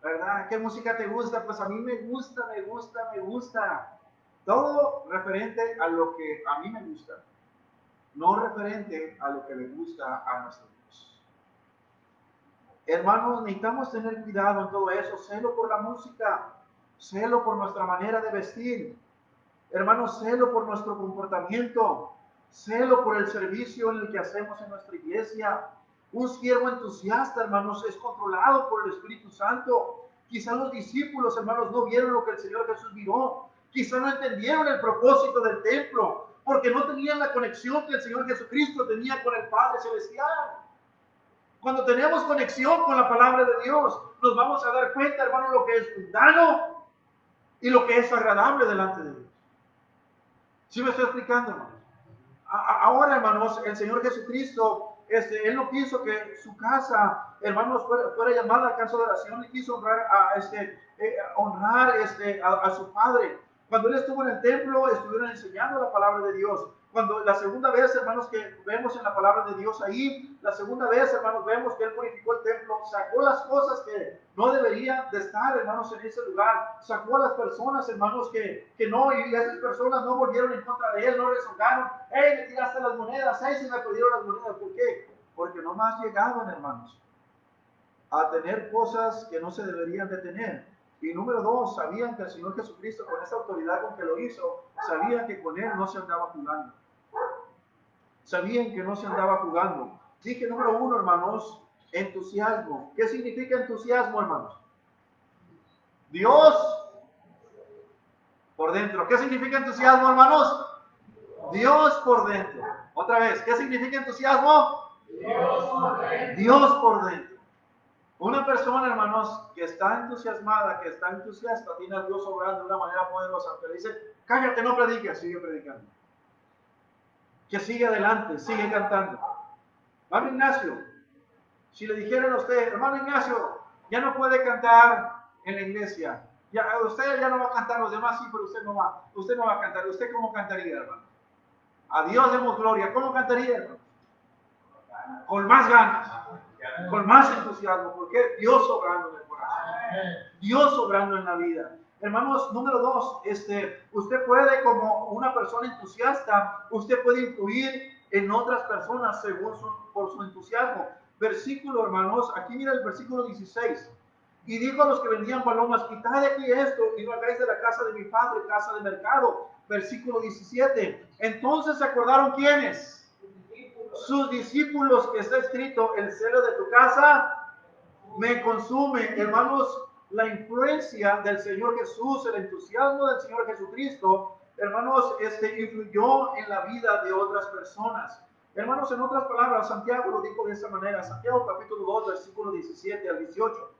Speaker 2: ¿verdad? ¿Qué música te gusta? Pues a mí me gusta. Todo referente a lo que a mí me gusta, no referente a lo que le gusta a nuestro Dios. Hermanos, necesitamos tener cuidado en todo eso, celo por la música, celo por nuestra manera de vestir, hermanos, celo por nuestro comportamiento, celo por el servicio en el que hacemos en nuestra iglesia. Un siervo entusiasta, hermanos, es controlado por el Espíritu Santo. Quizás los discípulos, hermanos, no vieron lo que el Señor Jesús miró. Quizás no entendieron el propósito del templo, porque no tenían la conexión que el Señor Jesucristo tenía con el Padre Celestial. Cuando tenemos conexión con la palabra de Dios, nos vamos a dar cuenta, hermanos, lo que es mundano y lo que es agradable delante de Dios. ¿Sí me estoy explicando, hermanos? Ahora, hermanos, el Señor Jesucristo, Él no quiso que su casa, hermanos, fuera llamada casa de oración. Él quiso honrar a su Padre. Cuando Él estuvo en el templo, estuvieron enseñando la palabra de Dios. Cuando la segunda vez, hermanos, que vemos en la palabra de Dios ahí, la segunda vez, hermanos, vemos que Él purificó el templo, sacó las cosas que no deberían de estar, hermanos, en ese lugar, sacó a las personas, hermanos, que no, y esas personas no volvieron en contra de Él, no rezongaron, hey, me tiraste las monedas, hey, se me perdieron las monedas. ¿Por qué? Porque no más llegaban, hermanos, a tener cosas que no se deberían de tener. Y número dos, sabían que el Señor Jesucristo, con esa autoridad con que lo hizo, sabían que con Él no se andaba jugando. Sabían que no se andaba jugando. Dije número uno, hermanos, entusiasmo. ¿Qué significa entusiasmo, hermanos? Dios por dentro. ¿Qué significa entusiasmo, hermanos? Dios por dentro. Otra vez, ¿qué significa entusiasmo?
Speaker 3: Dios por dentro.
Speaker 2: Dios por dentro. Una persona, hermanos, que está entusiasmada, que está entusiasta, tiene a Dios obrando de una manera poderosa, que le dice, cállate, no prediques, sigue predicando. Que sigue adelante, sigue cantando. Hermano Ignacio, si le dijeran a usted, hermano Ignacio, ya no puede cantar en la iglesia, usted ya no va a cantar, los demás sí, pero usted no va a cantar. ¿Usted cómo cantaría, hermano? A Dios demos gloria. ¿Cómo cantaría, hermano? Con más ganas, con más entusiasmo, porque Dios obrando en el corazón, Dios obrando en la vida. Hermanos, número dos, usted puede, como una persona entusiasta, usted puede influir en otras personas por su entusiasmo. Versículo, hermanos, aquí mira el versículo 16. Y dijo a los que vendían palomas, quitad de aquí esto y no hagáis de la casa de mi padre casa de mercado. Versículo 17. Entonces se acordaron, ¿quiénes? Sus discípulos, que está escrito, el celo de tu casa me consume. Hermanos, la influencia del Señor Jesús, el entusiasmo del Señor Jesucristo, hermanos, influyó en la vida de otras personas. Hermanos, en otras palabras, Santiago lo dijo de esta manera. Santiago capítulo 2, versículo 17 al 18.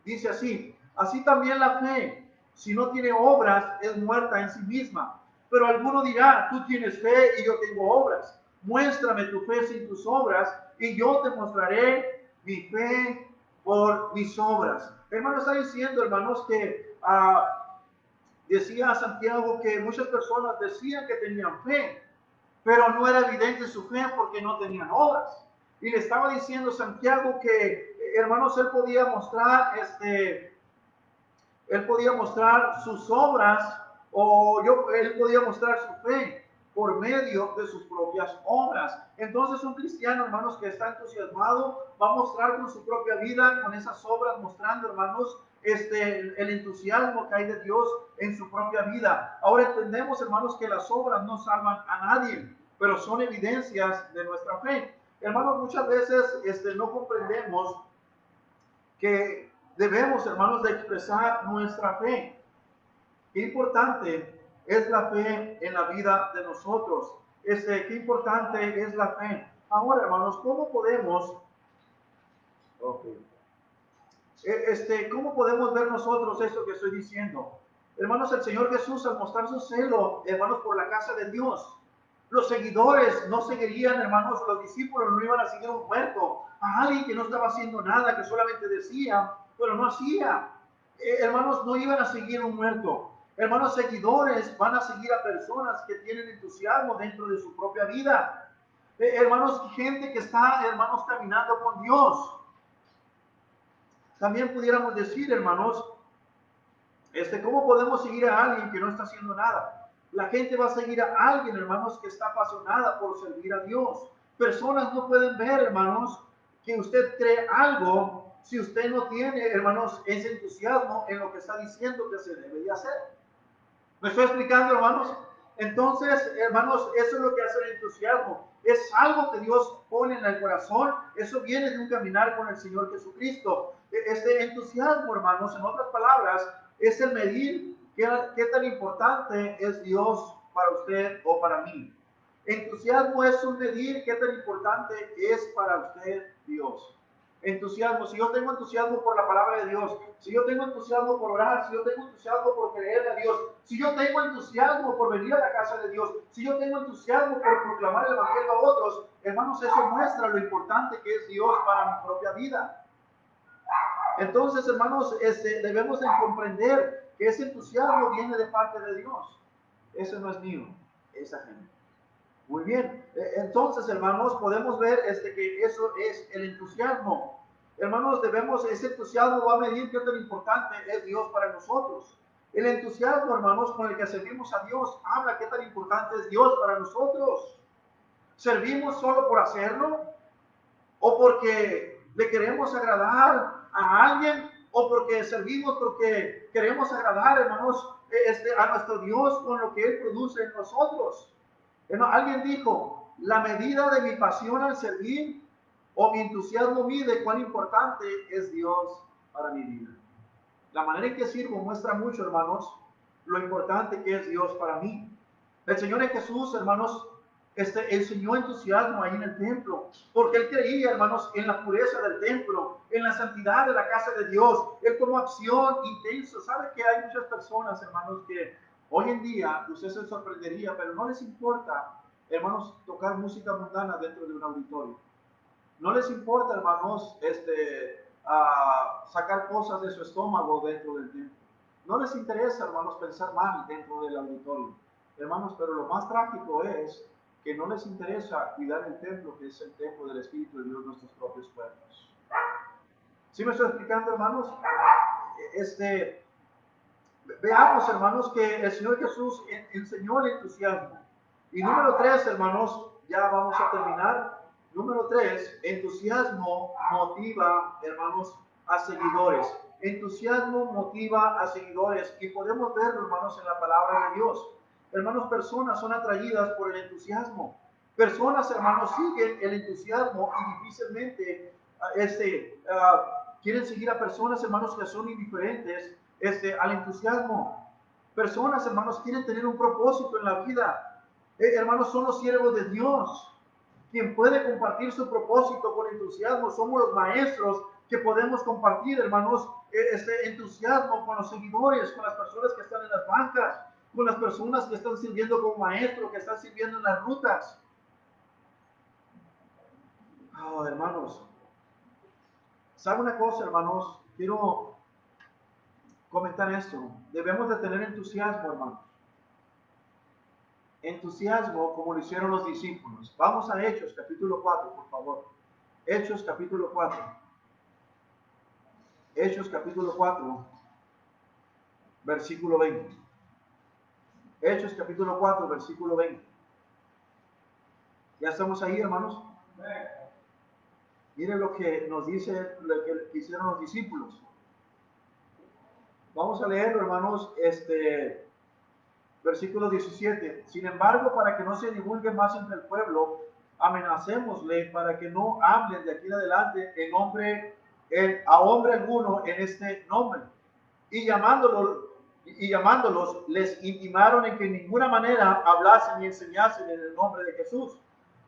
Speaker 2: Dice así, así también la fe, si no tiene obras, es muerta en sí misma. Pero alguno dirá, tú tienes fe y yo tengo obras. Muéstrame tu fe sin tus obras y yo te mostraré mi fe por mis obras. Hermano, está diciendo, hermanos, que decía Santiago que muchas personas decían que tenían fe, pero no era evidente su fe porque no tenían obras. Y le estaba diciendo Santiago que, hermanos, él podía mostrar sus obras, él podía mostrar su fe por medio de sus propias obras. Entonces un cristiano, hermanos, que está entusiasmado, va a mostrar con su propia vida, con esas obras, mostrando, hermanos, el entusiasmo que hay de Dios en su propia vida. Ahora entendemos, hermanos, que las obras no salvan a nadie, pero son evidencias de nuestra fe. Hermanos, muchas veces no comprendemos que debemos, hermanos, de expresar nuestra fe. Qué importante es la fe en la vida de nosotros. Qué importante es la fe. Ahora, hermanos, ¿cómo podemos ver nosotros esto que estoy diciendo? Hermanos, el Señor Jesús, al mostrar su celo, hermanos, por la casa de Dios, los seguidores no seguirían, hermanos, los discípulos no iban a seguir un muerto, a alguien que no estaba haciendo nada, que solamente decía, pero no hacía. Hermanos, no iban a seguir un muerto. Hermanos, seguidores van a seguir a personas que tienen entusiasmo dentro de su propia vida. Hermanos, gente que está, hermanos, caminando con Dios. También pudiéramos decir, hermanos, ¿cómo podemos seguir a alguien que no está haciendo nada? La gente va a seguir a alguien, hermanos, que está apasionada por servir a Dios. Personas no pueden ver, hermanos, que usted cree algo si usted no tiene, hermanos, ese entusiasmo en lo que está diciendo que se debe de hacer. ¿Me estoy explicando, hermanos? Entonces, hermanos, eso es lo que hace el entusiasmo. Es algo que Dios pone en el corazón. Eso viene de un caminar con el Señor Jesucristo. Este entusiasmo, hermanos, en otras palabras, es el medir qué tan importante es Dios para usted o para mí. Entusiasmo es un medir qué tan importante es para usted Dios. Entusiasmo, si yo tengo entusiasmo por la palabra de Dios, si yo tengo entusiasmo por orar, si yo tengo entusiasmo por creerle a Dios, si yo tengo entusiasmo por venir a la casa de Dios, si yo tengo entusiasmo por proclamar el evangelio a otros, hermanos, eso muestra lo importante que es Dios para mi propia vida. Entonces, hermanos, debemos de comprender que ese entusiasmo viene de parte de Dios. Ese no es mío, esa gente. Muy bien. Entonces, hermanos, podemos ver que eso es el entusiasmo. Hermanos, ese entusiasmo va a medir qué tan importante es Dios para nosotros. El entusiasmo, hermanos, con el que servimos a Dios, habla qué tan importante es Dios para nosotros. ¿Servimos solo por hacerlo? ¿O porque le queremos agradar a alguien? ¿O porque servimos porque queremos agradar, hermanos, a nuestro Dios con lo que Él produce en nosotros? Alguien dijo, la medida de mi pasión al servir o mi entusiasmo mide cuán importante es Dios para mi vida. La manera en que sirvo muestra mucho, hermanos, lo importante que es Dios para mí. El Señor Jesús, hermanos, enseñó entusiasmo ahí en el templo, porque Él creía, hermanos, en la pureza del templo, en la santidad de la casa de Dios. Él tomó acción intensa. ¿Sabe que hay muchas personas, hermanos, que hoy en día, usted se sorprendería, pero no les importa, hermanos, tocar música mundana dentro de un auditorio? No les importa, hermanos, sacar cosas de su estómago dentro del templo. No les interesa, hermanos, pensar mal dentro del auditorio. Hermanos, pero lo más trágico es que no les interesa cuidar el templo, que es el templo del Espíritu de Dios, nuestros propios cuerpos. ¿Sí me estoy explicando, hermanos? Veamos, hermanos, que el Señor Jesús enseñó el entusiasmo. Y número 3, hermanos, ya vamos a terminar. Número 3, entusiasmo motiva, hermanos, a seguidores. Entusiasmo motiva a seguidores. Y podemos verlo, hermanos, en la palabra de Dios. Hermanos, personas son atraídas por el entusiasmo. Personas, hermanos, siguen el entusiasmo y difícilmente quieren seguir a personas, hermanos, que son indiferentes al entusiasmo. Personas, hermanos, quieren tener un propósito en la vida. Hermanos, son los siervos de Dios. Quien puede compartir su propósito con entusiasmo somos los maestros que podemos compartir, hermanos, este entusiasmo con los seguidores, con las personas que están en las bancas, con las personas que están sirviendo como maestros, que están sirviendo en las rutas. Oh, hermanos, ¿sabe una cosa, hermanos? Quiero comentar esto. Debemos de tener entusiasmo, hermanos. Entusiasmo como lo hicieron los discípulos. Vamos a Hechos, capítulo 4, por favor. Hechos, capítulo 4. Hechos, capítulo 4, versículo 20. Hechos, capítulo 4, versículo 20. ¿Ya estamos ahí, hermanos? Miren lo que nos dice, lo que hicieron los discípulos. Vamos a leerlo, hermanos, versículo 17. Sin embargo, para que no se divulgue más entre el pueblo, amenacémosle para que no hablen de aquí en adelante a hombre alguno en este nombre. Y llamándolos, les intimaron en que en ninguna manera hablasen ni enseñasen en el nombre de Jesús.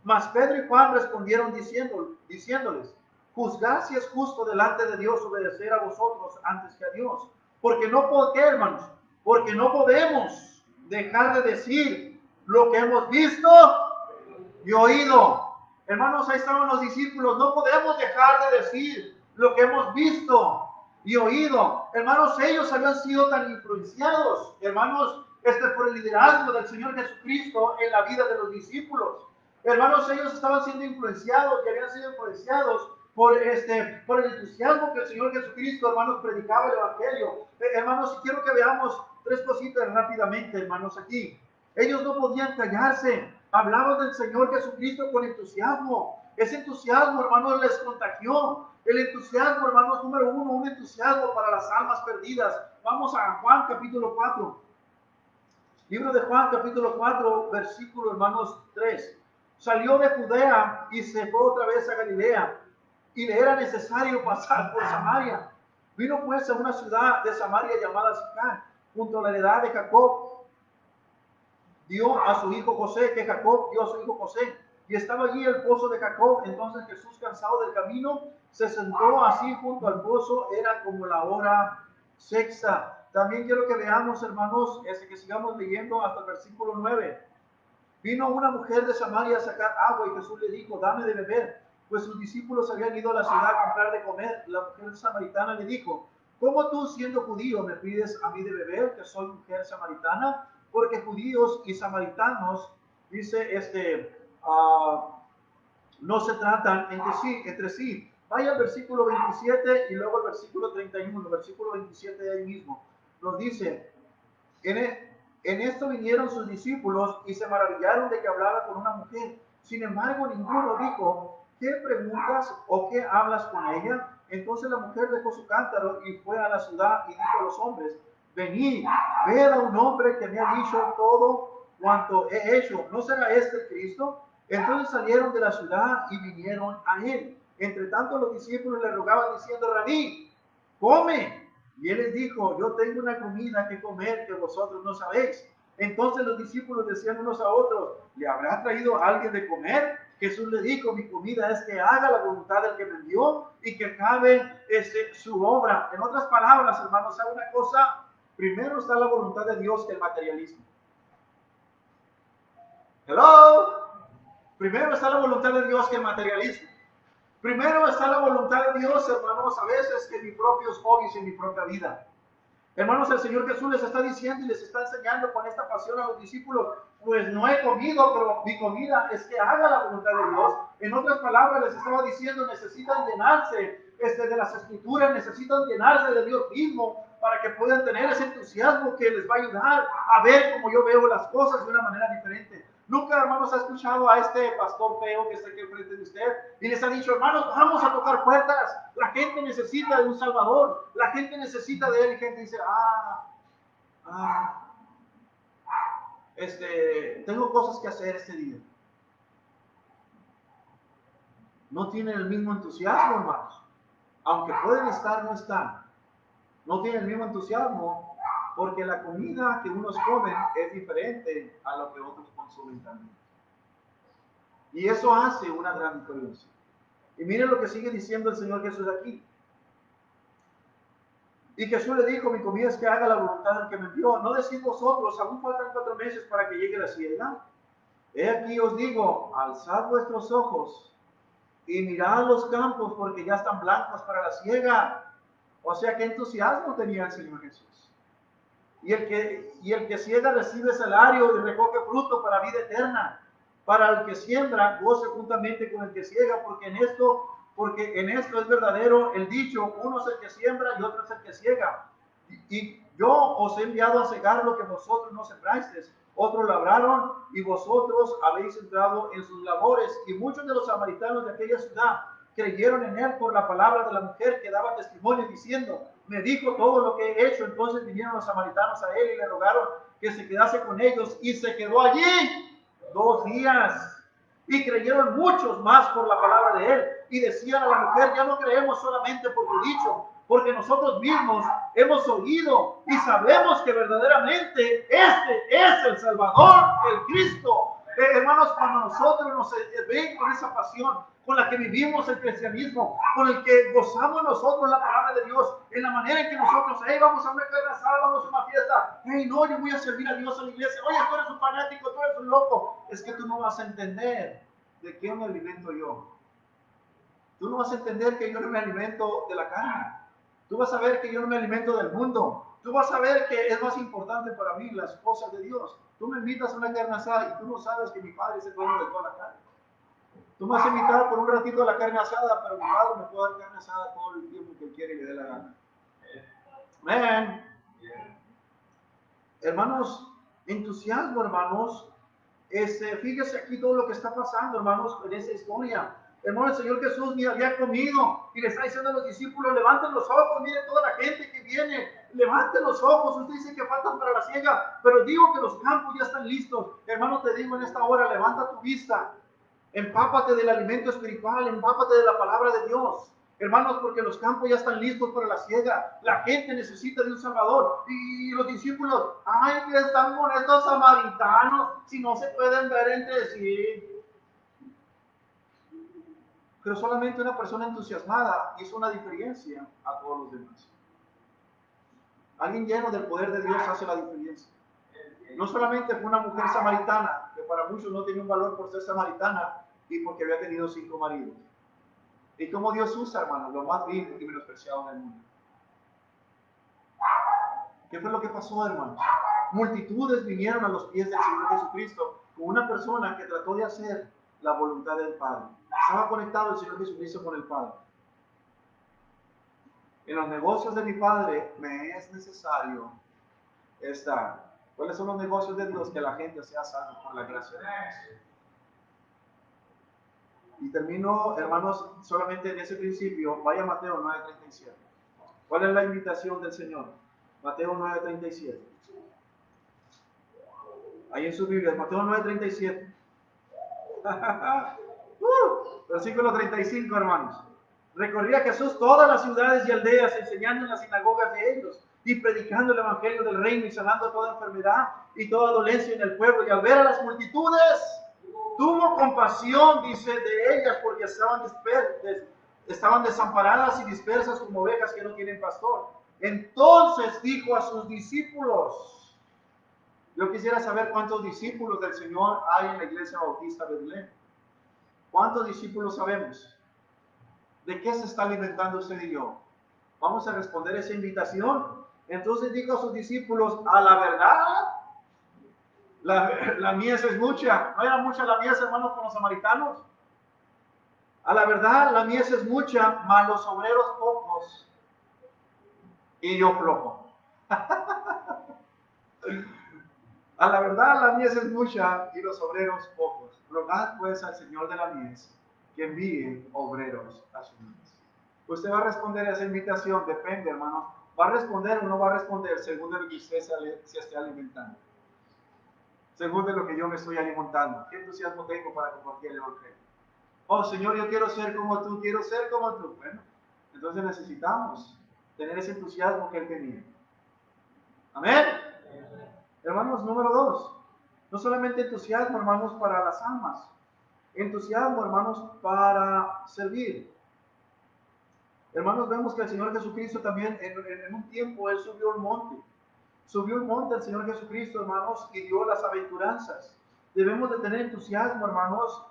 Speaker 2: Mas Pedro y Juan respondieron diciéndoles, juzgad si es justo delante de Dios obedecer a vosotros antes que a Dios. Porque ¿qué, hermanos? Porque no podemos dejar de decir lo que hemos visto y oído. Hermanos, ahí estaban los discípulos. No podemos dejar de decir lo que hemos visto y oído. Hermanos, ellos habían sido tan influenciados, hermanos, por el liderazgo del Señor Jesucristo en la vida de los discípulos. Hermanos, ellos estaban siendo influenciados y habían sido influenciados por el entusiasmo que el Señor Jesucristo, hermanos, predicaba el Evangelio. Hermanos, quiero que veamos tres cositas rápidamente, hermanos, aquí. Ellos no podían callarse. Hablaban del Señor Jesucristo con entusiasmo. Ese entusiasmo, hermanos, les contagió. El entusiasmo, hermanos, número 1, un entusiasmo para las almas perdidas. Vamos a Juan capítulo 4. Libro de Juan capítulo 4, versículo, hermanos, 3. Salió de Judea y se fue otra vez a Galilea, y le era necesario pasar por Samaria. Vino pues a una ciudad de Samaria llamada Sicar, junto a la heredad de Jacob. Dio a su hijo José, que Jacob dio a su hijo José. Y estaba allí el pozo de Jacob. Entonces Jesús, cansado del camino, se sentó así junto al pozo. Era como la hora sexta. También quiero que veamos, hermanos, que sigamos leyendo hasta el versículo 9. Vino una mujer de Samaria a sacar agua y Jesús le dijo, dame de beber. Pues sus discípulos habían ido a la ciudad a comprar de comer. La mujer samaritana le dijo, ¿cómo tú, siendo judío, me pides a mí de beber, que soy mujer samaritana? Porque judíos y samaritanos dice, no se tratan entre sí. Vaya al versículo 27 y luego al versículo 31, versículo 27 de ahí mismo. Nos dice, en esto vinieron sus discípulos y se maravillaron de que hablaba con una mujer. Sin embargo, ninguno dijo, ¿qué preguntas o qué hablas con ella? Entonces la mujer dejó su cántaro y fue a la ciudad y dijo a los hombres, venid, ved a un hombre que me ha dicho todo cuanto he hecho. ¿No será este el Cristo? Entonces salieron de la ciudad y vinieron a él. Entre tanto los discípulos le rogaban diciendo, Rabí, come. Y él les dijo, yo tengo una comida que comer que vosotros no sabéis. Entonces los discípulos decían unos a otros, ¿le habrá traído alguien de comer? Jesús le dijo, mi comida es que haga la voluntad del que me envió y que acabe su obra. En otras palabras, hermanos, ¿sabe una cosa? Primero está la voluntad de Dios que el materialismo. Hello. Primero está la voluntad de Dios que el materialismo. Primero está la voluntad de Dios, hermanos, a veces que mis propios hobbies y mi propia vida. Hermanos, el Señor Jesús les está diciendo y les está enseñando con esta pasión a los discípulos, pues no he comido, pero mi comida es que haga la voluntad de Dios. En otras palabras, les estaba diciendo, necesitan llenarse de las Escrituras, necesitan llenarse de Dios mismo para que puedan tener ese entusiasmo que les va a ayudar a ver como yo veo las cosas de una manera diferente. Nunca, hermanos, ha escuchado a este pastor feo que está aquí enfrente de usted y les ha dicho, hermanos, vamos a tocar puertas. La gente necesita de un Salvador. La gente necesita de él. Y gente dice, tengo cosas que hacer este día. No tienen el mismo entusiasmo, hermanos. Aunque pueden estar, no están. No tienen el mismo entusiasmo porque la comida que unos comen es diferente a lo que otros consumen también. Y eso hace una gran diferencia. Y miren lo que sigue diciendo el Señor Jesús aquí. Y Jesús le dijo, mi comida es que haga la voluntad del que me envió. No decís vosotros, aún faltan 4 meses para que llegue la siega. He aquí os digo, alzad vuestros ojos y mirad los campos porque ya están blancos para la siega. O sea, qué entusiasmo tenía el Señor Jesús. Y el que siega recibe salario y recoge fruto para vida eterna. Para el que siembra, goce juntamente con el que siega, porque en esto es verdadero el dicho, uno es el que siembra y otro es el que siega. Y yo os he enviado a cegar lo que vosotros no sembrasteis, otros labraron y vosotros habéis entrado en sus labores. Y muchos de los samaritanos de aquella ciudad creyeron en él por la palabra de la mujer que daba testimonio diciendo, me dijo todo lo que he hecho. Entonces vinieron los samaritanos a él y le rogaron que se quedase con ellos y se quedó allí 2 días. Y creyeron muchos más por la palabra de él y decían a la mujer, ya no creemos solamente por tu dicho, porque nosotros mismos hemos oído y sabemos que verdaderamente este es el Salvador, el Cristo. Hermanos, cuando nosotros nos ven con esa pasión con la que vivimos el cristianismo, con el que gozamos nosotros la palabra de Dios, en la manera en que nosotros, vamos a una carne asada, vamos a una fiesta, no, yo voy a servir a Dios en la iglesia, oye, tú eres un fanático, tú eres un loco, es que tú no vas a entender de qué me alimento yo. Tú no vas a entender que yo no me alimento de la carne. Tú vas a ver que yo no me alimento del mundo. Tú vas a ver que es más importante para mí las cosas de Dios. Tú me invitas a una carne asada y tú no sabes que mi padre es el dueño de toda la carne. Tú me vas a invitar por un ratito a la carne asada, pero mi padre me puede dar carne asada todo el tiempo que él quiere y le dé la gana. Amén. Hermanos, entusiasmo, hermanos. Fíjese aquí todo lo que está pasando, hermanos, en esa historia. Hermano, el Señor Jesús ni había comido y le está diciendo a los discípulos, levanten los ojos, miren toda la gente que viene, levanten los ojos. Usted dice que faltan para la siega, pero digo que los campos ya están listos. Hermano, te digo en esta hora, levanta tu vista, empápate del alimento espiritual, empápate de la palabra de Dios. Hermanos, porque los campos ya están listos para la siega. La gente necesita de un Salvador. Y los discípulos, ay, que están con estos samaritanos, si no se pueden ver entre sí. Pero solamente una persona entusiasmada hizo una diferencia a todos los demás. Alguien lleno del poder de Dios hace la diferencia. No solamente fue una mujer samaritana, que para muchos no tenía un valor por ser samaritana y porque había tenido 5 maridos. Y cómo Dios usa, hermanos, lo más vil y menospreciado del mundo. ¿Qué fue lo que pasó, hermanos? Multitudes vinieron a los pies del Señor Jesucristo con una persona que trató de hacer la voluntad del Padre. Estaba conectado el Señor Jesucristo con el Padre. En los negocios de mi Padre me es necesario estar. ¿Cuáles son los negocios de Dios? Que la gente sea salva por la gracia de Dios. Y termino, hermanos, solamente en ese principio. Vaya a Mateo 9:37. ¿Cuál es la invitación del Señor? Mateo 9:37. Ahí en su Biblia, Mateo 9:37. Versículo 35, hermanos. Recorría Jesús todas las ciudades y aldeas, enseñando en las sinagogas de ellos y predicando el evangelio del reino y sanando toda enfermedad y toda dolencia en el pueblo. Y al ver a las multitudes, tuvo compasión, dice, de ellas, porque estaban desamparadas y dispersas como ovejas que no tienen pastor. Entonces dijo a sus discípulos. Yo quisiera saber cuántos discípulos del Señor hay en la Iglesia Bautista de Belén. ¿Cuántos discípulos sabemos? ¿De qué se está alimentando usted y yo? Vamos a responder esa invitación. Entonces dijo a sus discípulos, a la verdad, la mies es mucha. ¿No era mucha la mies, hermanos, con los samaritanos? A la verdad, la mies es mucha, mas los obreros pocos. Y yo flojo. A la verdad, la mies es mucha y los obreros pocos. Rogad pues al Señor de la mies que envíe obreros a su mies. Usted va a responder a esa invitación, depende, hermanos. ¿Va a responder o no va a responder según de lo que usted se esté alimentando? Según de lo que yo me estoy alimentando. ¿Qué entusiasmo tengo para compartir el evangelio? Oh, Señor, yo quiero ser como tú, quiero ser como tú. Bueno, entonces necesitamos tener ese entusiasmo que Él tenía. Amén. Hermanos, número 2. No solamente entusiasmo, hermanos, para las almas. Entusiasmo, hermanos, para servir. Hermanos, vemos que el Señor Jesucristo también en un tiempo Él subió al monte. Subió el monte el Señor Jesucristo, hermanos, y dio las aventuranzas. Debemos de tener entusiasmo, hermanos,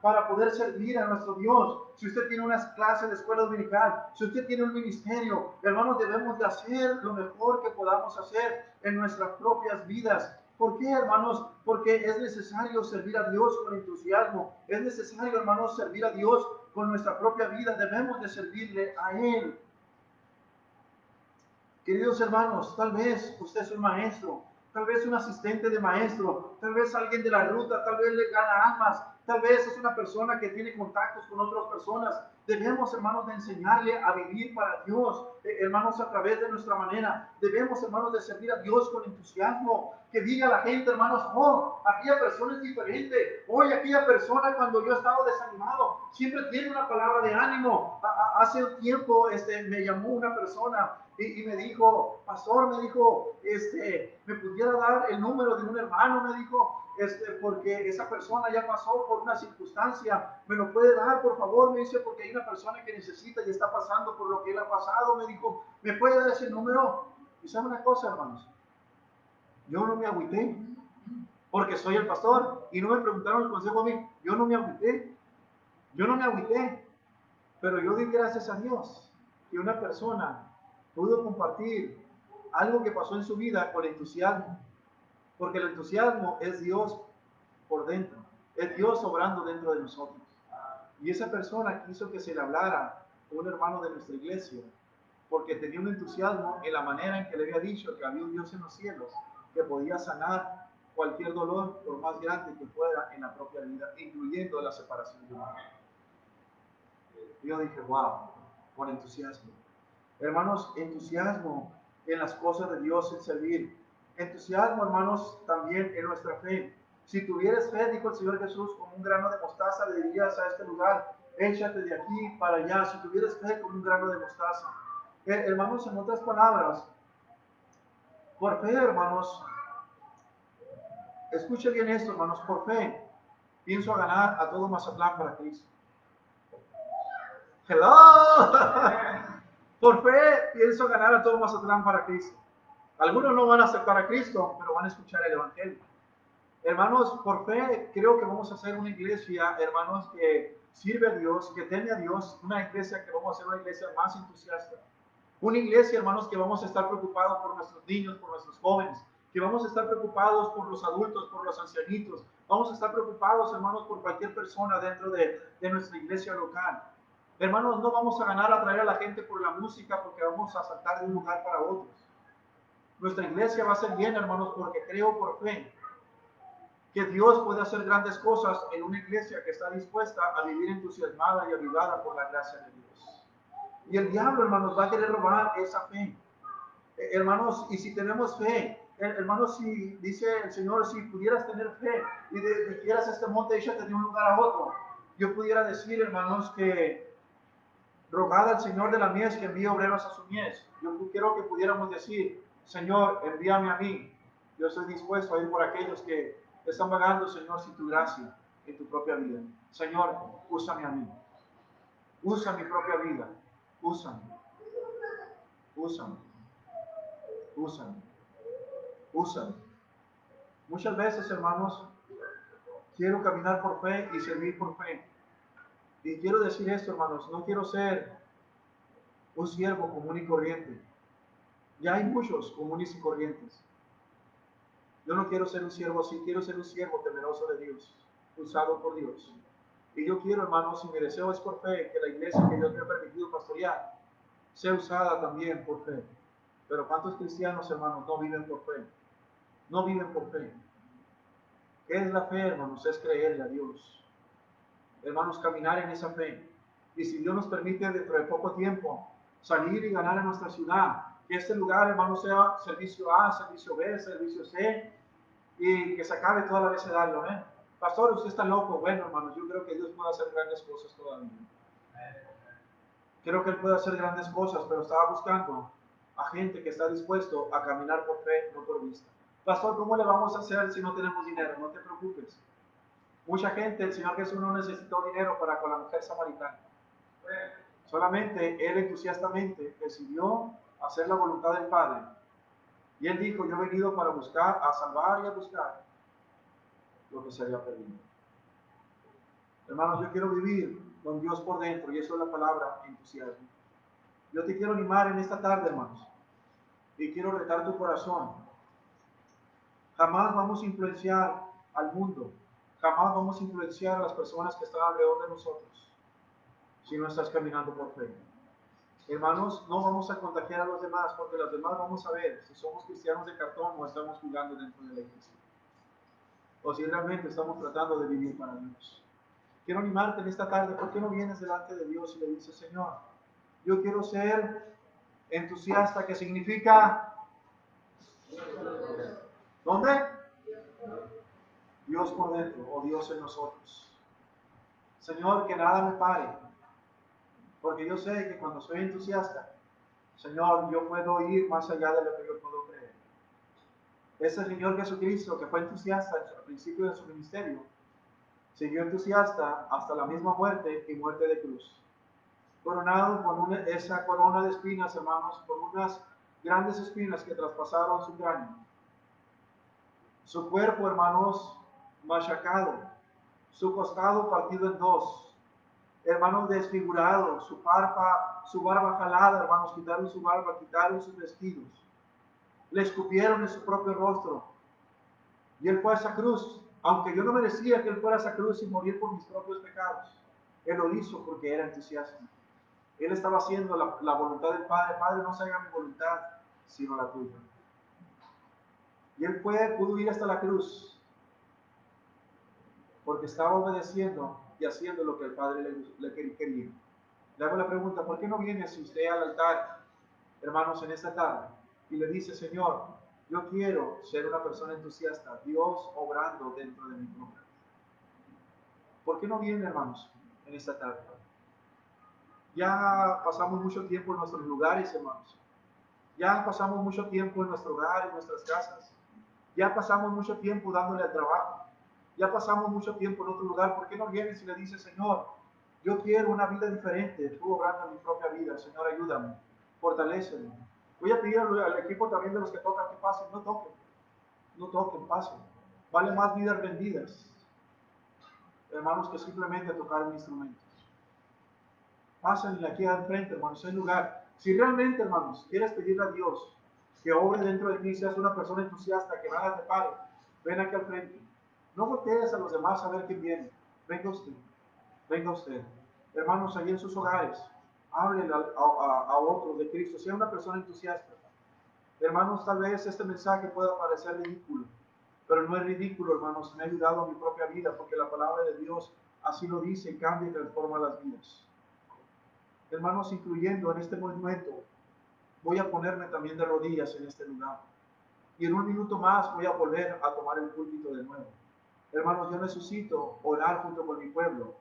Speaker 2: para poder servir a nuestro Dios. Si usted tiene unas clases de escuela dominical, si usted tiene un ministerio, hermanos, debemos de hacer lo mejor que podamos hacer en nuestras propias vidas. ¿Por qué, hermanos? Porque es necesario servir a Dios con entusiasmo. Es necesario, hermanos, servir a Dios con nuestra propia vida. Debemos de servirle a Él. Queridos hermanos, tal vez usted es un maestro, tal vez un asistente de maestro, tal vez alguien de la ruta, tal vez le gana almas, tal vez es una persona que tiene contactos con otras personas. Debemos, hermanos, de enseñarle a vivir para Dios, hermanos, a través de nuestra manera. Debemos, hermanos, de servir a Dios con entusiasmo. Que diga la gente, hermanos, oh, aquella persona es diferente. Hoy aquella persona, cuando yo estaba desanimado, siempre tiene una palabra de ánimo. Hace un tiempo me llamó una persona y me dijo, pastor, me dijo, me pudiera dar el número de un hermano, me dijo, porque esa persona ya pasó por una circunstancia, me lo puede dar, por favor, me dice, porque hay una persona que necesita y está pasando por lo que él ha pasado, me dijo, ¿me puede dar ese número? Y sabe una cosa, hermanos, yo no me agüité, porque soy el pastor, y no me preguntaron el consejo a mí, yo no me agüité, pero yo di gracias a Dios, que una persona pudo compartir algo que pasó en su vida con entusiasmo, porque el entusiasmo es Dios por dentro, es Dios obrando dentro de nosotros. Y esa persona quiso que se le hablara a un hermano de nuestra iglesia, porque tenía un entusiasmo en la manera en que le había dicho que había un Dios en los cielos que podía sanar cualquier dolor, por más grande que fuera en la propia vida, incluyendo la separación de un hombre. Yo dije, wow, con entusiasmo. Hermanos, entusiasmo en las cosas de Dios, en servir. Entusiasmo, hermanos, también en nuestra fe. Si tuvieras fe, dijo el Señor Jesús, como un grano de mostaza, le dirías a este lugar, échate de aquí para allá. Si tuvieras fe como un grano de mostaza. Hermanos, en otras palabras, por fe, hermanos, escuche bien esto, hermanos, por fe, pienso ganar a todo Mazatlán para Cristo. ¡Hello! Por fe pienso ganar a todo Mazatlán para Cristo. Algunos no van a aceptar a Cristo, pero van a escuchar el Evangelio. Hermanos, por fe creo que vamos a hacer una iglesia, hermanos, que sirve a Dios, que teme a Dios, una iglesia que vamos a hacer una iglesia más entusiasta. Una iglesia, hermanos, que vamos a estar preocupados por nuestros niños, por nuestros jóvenes, que vamos a estar preocupados por los adultos, por los ancianitos, vamos a estar preocupados, hermanos, por cualquier persona dentro de nuestra iglesia local. Hermanos, no vamos a ganar a traer a la gente por la música porque vamos a saltar de un lugar para otro. Nuestra iglesia va a ser bien, hermanos, porque creo por fe que Dios puede hacer grandes cosas en una iglesia que está dispuesta a vivir entusiasmada y avivada por la gracia de Dios. Y el diablo, hermanos, va a querer robar esa fe. Hermanos, y si tenemos fe, hermanos, si dice el Señor, si pudieras tener fe y dijeras este monte, échate de un lugar a otro, yo pudiera decir, hermanos, que rogad al Señor de la mies que envíe obreros a su mies. Yo quiero que pudiéramos decir, Señor, envíame a mí. Yo estoy dispuesto a ir por aquellos que están vagando, Señor, sin tu gracia en tu propia vida. Señor, úsame a mí. Usa mi propia vida. Úsame. Úsame. Úsame. Úsame. Muchas veces, hermanos, quiero caminar por fe y servir por fe. Y quiero decir esto, hermanos, no quiero ser un siervo común y corriente. Ya hay muchos comunes y corrientes. Yo no quiero ser un siervo así, quiero ser un siervo temeroso de Dios, usado por Dios. Y yo quiero, hermanos, y mi deseo es por fe, que la iglesia que Dios me ha permitido pastorear sea usada también por fe. Pero ¿cuántos cristianos, hermanos, no viven por fe? No viven por fe. ¿Qué es la fe, hermanos? Es creerle a Dios. Hermanos, caminar en esa fe. Y si Dios nos permite dentro de poco tiempo salir y ganar en nuestra ciudad, que este lugar, hermanos, sea servicio A, servicio B, servicio C, y que se acabe todo el abecedario, ¿eh? Pastor, usted está loco. Bueno, hermanos, yo creo que Dios puede hacer grandes cosas todavía. Creo que Él puede hacer grandes cosas, pero estaba buscando a gente que está dispuesto a caminar por fe, no por vista. Pastor, ¿cómo le vamos a hacer si no tenemos dinero? No te preocupes. Mucha gente, el Señor Jesús no necesitó dinero para con la mujer samaritana. Solamente Él entusiastamente decidió hacer la voluntad del Padre. Y Él dijo, yo he venido para buscar, a salvar y a buscar lo que se había perdido. Hermanos, yo quiero vivir con Dios por dentro, y eso es la palabra entusiasmo. Yo te quiero animar en esta tarde, hermanos, y quiero retar tu corazón. Jamás vamos a influenciar al mundo, jamás vamos a influenciar a las personas que están alrededor de nosotros, si no estás caminando por fe. Hermanos, no vamos a contagiar a los demás, porque los demás vamos a ver si somos cristianos de cartón o estamos jugando dentro de la iglesia, o si realmente estamos tratando de vivir para Dios. Quiero animarte en esta tarde. ¿Por qué no vienes delante de Dios y le dices, Señor, yo quiero ser entusiasta, que significa, ¿dónde? Dios por dentro, o Dios en nosotros. Señor, que nada me pare, porque yo sé que cuando soy entusiasta, Señor, yo puedo ir más allá de lo que yo puedo creer. Ese Señor Jesucristo, que fue entusiasta al principio de su ministerio, siguió entusiasta hasta la misma muerte y muerte de cruz. Coronado con esa corona de espinas, hermanos, con unas grandes espinas que traspasaron su cráneo. Su cuerpo, hermanos, machacado. Su costado partido en dos. Hermanos, desfigurado. Su barba jalada, hermanos, quitaron su barba, quitaron sus vestidos. Le escupieron en su propio rostro. Y Él fue a esa cruz. Aunque yo no merecía que Él fuera a esa cruz y morir por mis propios pecados, Él lo hizo porque era entusiasta. Él estaba haciendo la voluntad del Padre. Padre, no se haga mi voluntad, sino la tuya. Y Él pudo ir hasta la cruz, porque estaba obedeciendo y haciendo lo que el Padre le quería. Le hago la pregunta, ¿por qué no viene usted al altar, hermanos, en esta tarde, y le dice, Señor, yo quiero ser una persona entusiasta, Dios obrando dentro de mi propia? ¿Por qué no viene, hermanos, en esta tarde? Ya pasamos mucho tiempo en nuestros lugares, hermanos. Ya pasamos mucho tiempo en nuestro hogar, en nuestras casas. Ya pasamos mucho tiempo dándole al trabajo. Ya pasamos mucho tiempo en otro lugar. ¿Por qué no vienes y le dices, Señor, yo quiero una vida diferente, tú obrando en mi propia vida? Señor, ayúdame, fortaléceme. Voy a pedir al equipo también de los que tocan que pasen. No toquen, pasen. Vale más vidas vendidas, hermanos, que simplemente tocar un instrumento. Pásenle aquí al frente, hermanos, en lugar. Si realmente, hermanos, quieres pedirle a Dios que obre dentro de ti, seas una persona entusiasta, que nada te pare. Ven aquí al frente. No voltees a los demás a ver quién viene. Venga usted. Venga usted. Hermanos, allí en sus hogares, háblenle a otros de Cristo. Sea una persona entusiasta. Hermanos, tal vez este mensaje pueda parecer ridículo, pero no es ridículo, hermanos. Me ha ayudado a mi propia vida, porque la palabra de Dios así lo dice, cambia y transforma las vidas. Hermanos, incluyendo en este momento, voy a ponerme también de rodillas en este lugar. Y en un minuto más voy a volver a tomar el púlpito de nuevo. Hermanos, yo necesito orar junto con mi pueblo.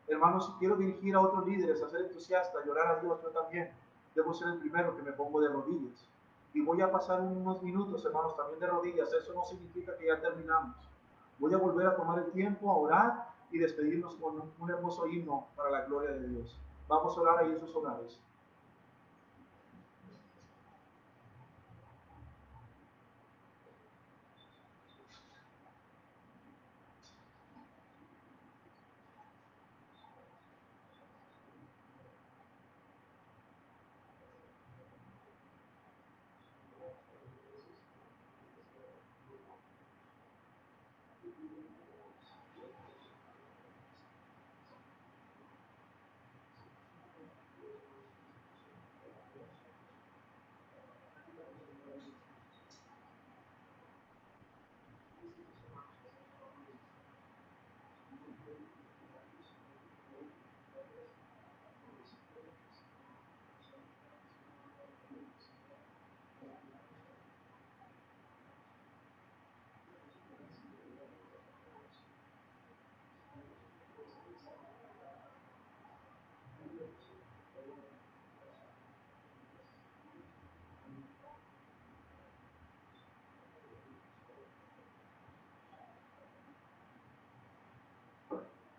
Speaker 2: Hermanos, si quiero dirigir a otros líderes a ser entusiasta, a llorar a Dios, yo también debo ser el primero que me pongo de rodillas. Y voy a pasar unos minutos, hermanos, también de rodillas. Eso no significa que ya terminamos. Voy a volver a tomar el tiempo a orar y despedirnos con un hermoso himno para la gloria de Dios. Vamos a orar ahí en sus hogares.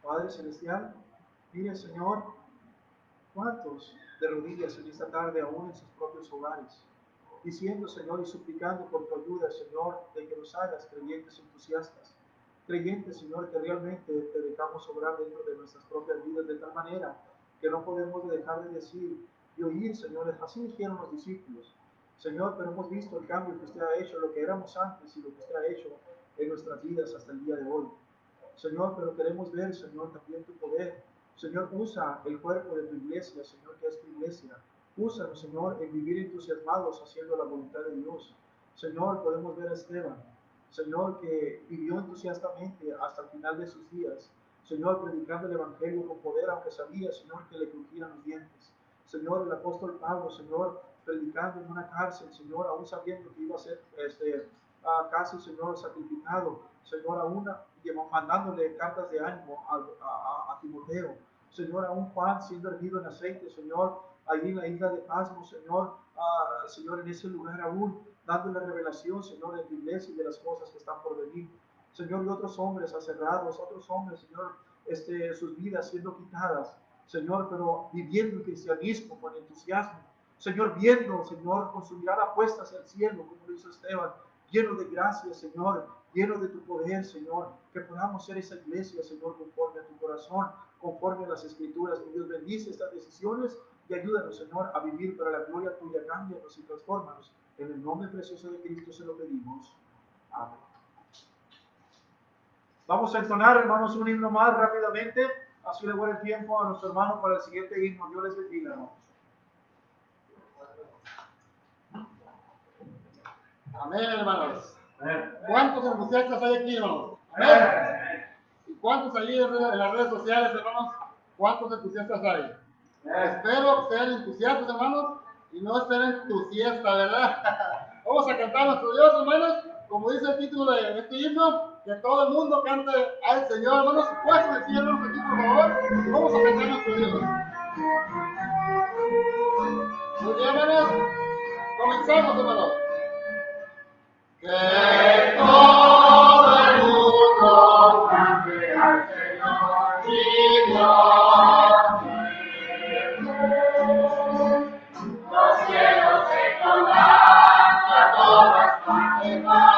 Speaker 2: Padre Celestial, mire, Señor, cuántos de rodillas en esta tarde, aún en sus propios hogares, diciendo, Señor, y suplicando por tu ayuda, Señor, de que nos hagas creyentes entusiastas, creyentes, Señor, que realmente te dejamos obrar dentro de nuestras propias vidas de tal manera que no podemos dejar de decir y oír, Señor, así dijeron los discípulos, Señor, pero hemos visto el cambio que usted ha hecho, lo que éramos antes y lo que usted ha hecho en nuestras vidas hasta el día de hoy. Señor, pero queremos ver, Señor, también tu poder. Señor, usa el cuerpo de tu iglesia, Señor, que es tu iglesia. Úsanos, Señor, en vivir entusiasmados haciendo la voluntad de Dios. Señor, podemos ver a Esteban, Señor, que vivió entusiastamente hasta el final de sus días. Señor, predicando el Evangelio con poder, aunque sabía, Señor, que le crujían los dientes. Señor, el apóstol Pablo, Señor, predicando en una cárcel, Señor, aún sabiendo que iba a ser casi, Señor, sacrificado, Señor, aún mandándole cartas de ánimo a Timoteo, Señor, aún Juan siendo hervido en aceite, Señor, allí en la isla de Pasmo, Señor, Señor, en ese lugar aún, dándole revelación, Señor, de tu iglesia y de las cosas que están por venir, Señor, y otros hombres aserrados, otros hombres, Señor, sus vidas siendo quitadas, Señor, pero viviendo el cristianismo con entusiasmo, Señor, viendo, Señor, con su mirada puesta hacia el cielo, como lo hizo Esteban, lleno de gracia, Señor, lleno de tu poder, Señor, que podamos ser esa iglesia, Señor, conforme a tu corazón, conforme a las Escrituras. Que Dios bendice estas decisiones y ayúdanos, Señor, a vivir para la gloria tuya. Cámbianos y transfórmanos. En el nombre precioso de Cristo se lo pedimos. Amén. Vamos a entonar, hermanos, un himno más rápidamente. Así le voy el tiempo a nuestro hermano para el siguiente himno. Dios les bendiga, hermanos.
Speaker 1: Amén, hermanos.
Speaker 3: Amén.
Speaker 1: ¿Cuántos entusiastas hay aquí, hermanos? Amén. ¿Y cuántos allí en las redes sociales, hermanos? ¿Cuántos entusiastas hay? Espero que sean entusiastas, hermanos, y no estén entusiastas, ¿verdad? Vamos a cantar a nuestro Dios, hermanos, como dice el título de este himno, que todo el mundo cante al Señor, hermanos. Puedes decir, hermanos, aquí, por favor, y vamos a cantar a nuestro Dios. Muy bien, hermanos. Comenzamos, hermanos. Que todo el mundo cante al Señor y Dios. Los cielos se colman a todas partes.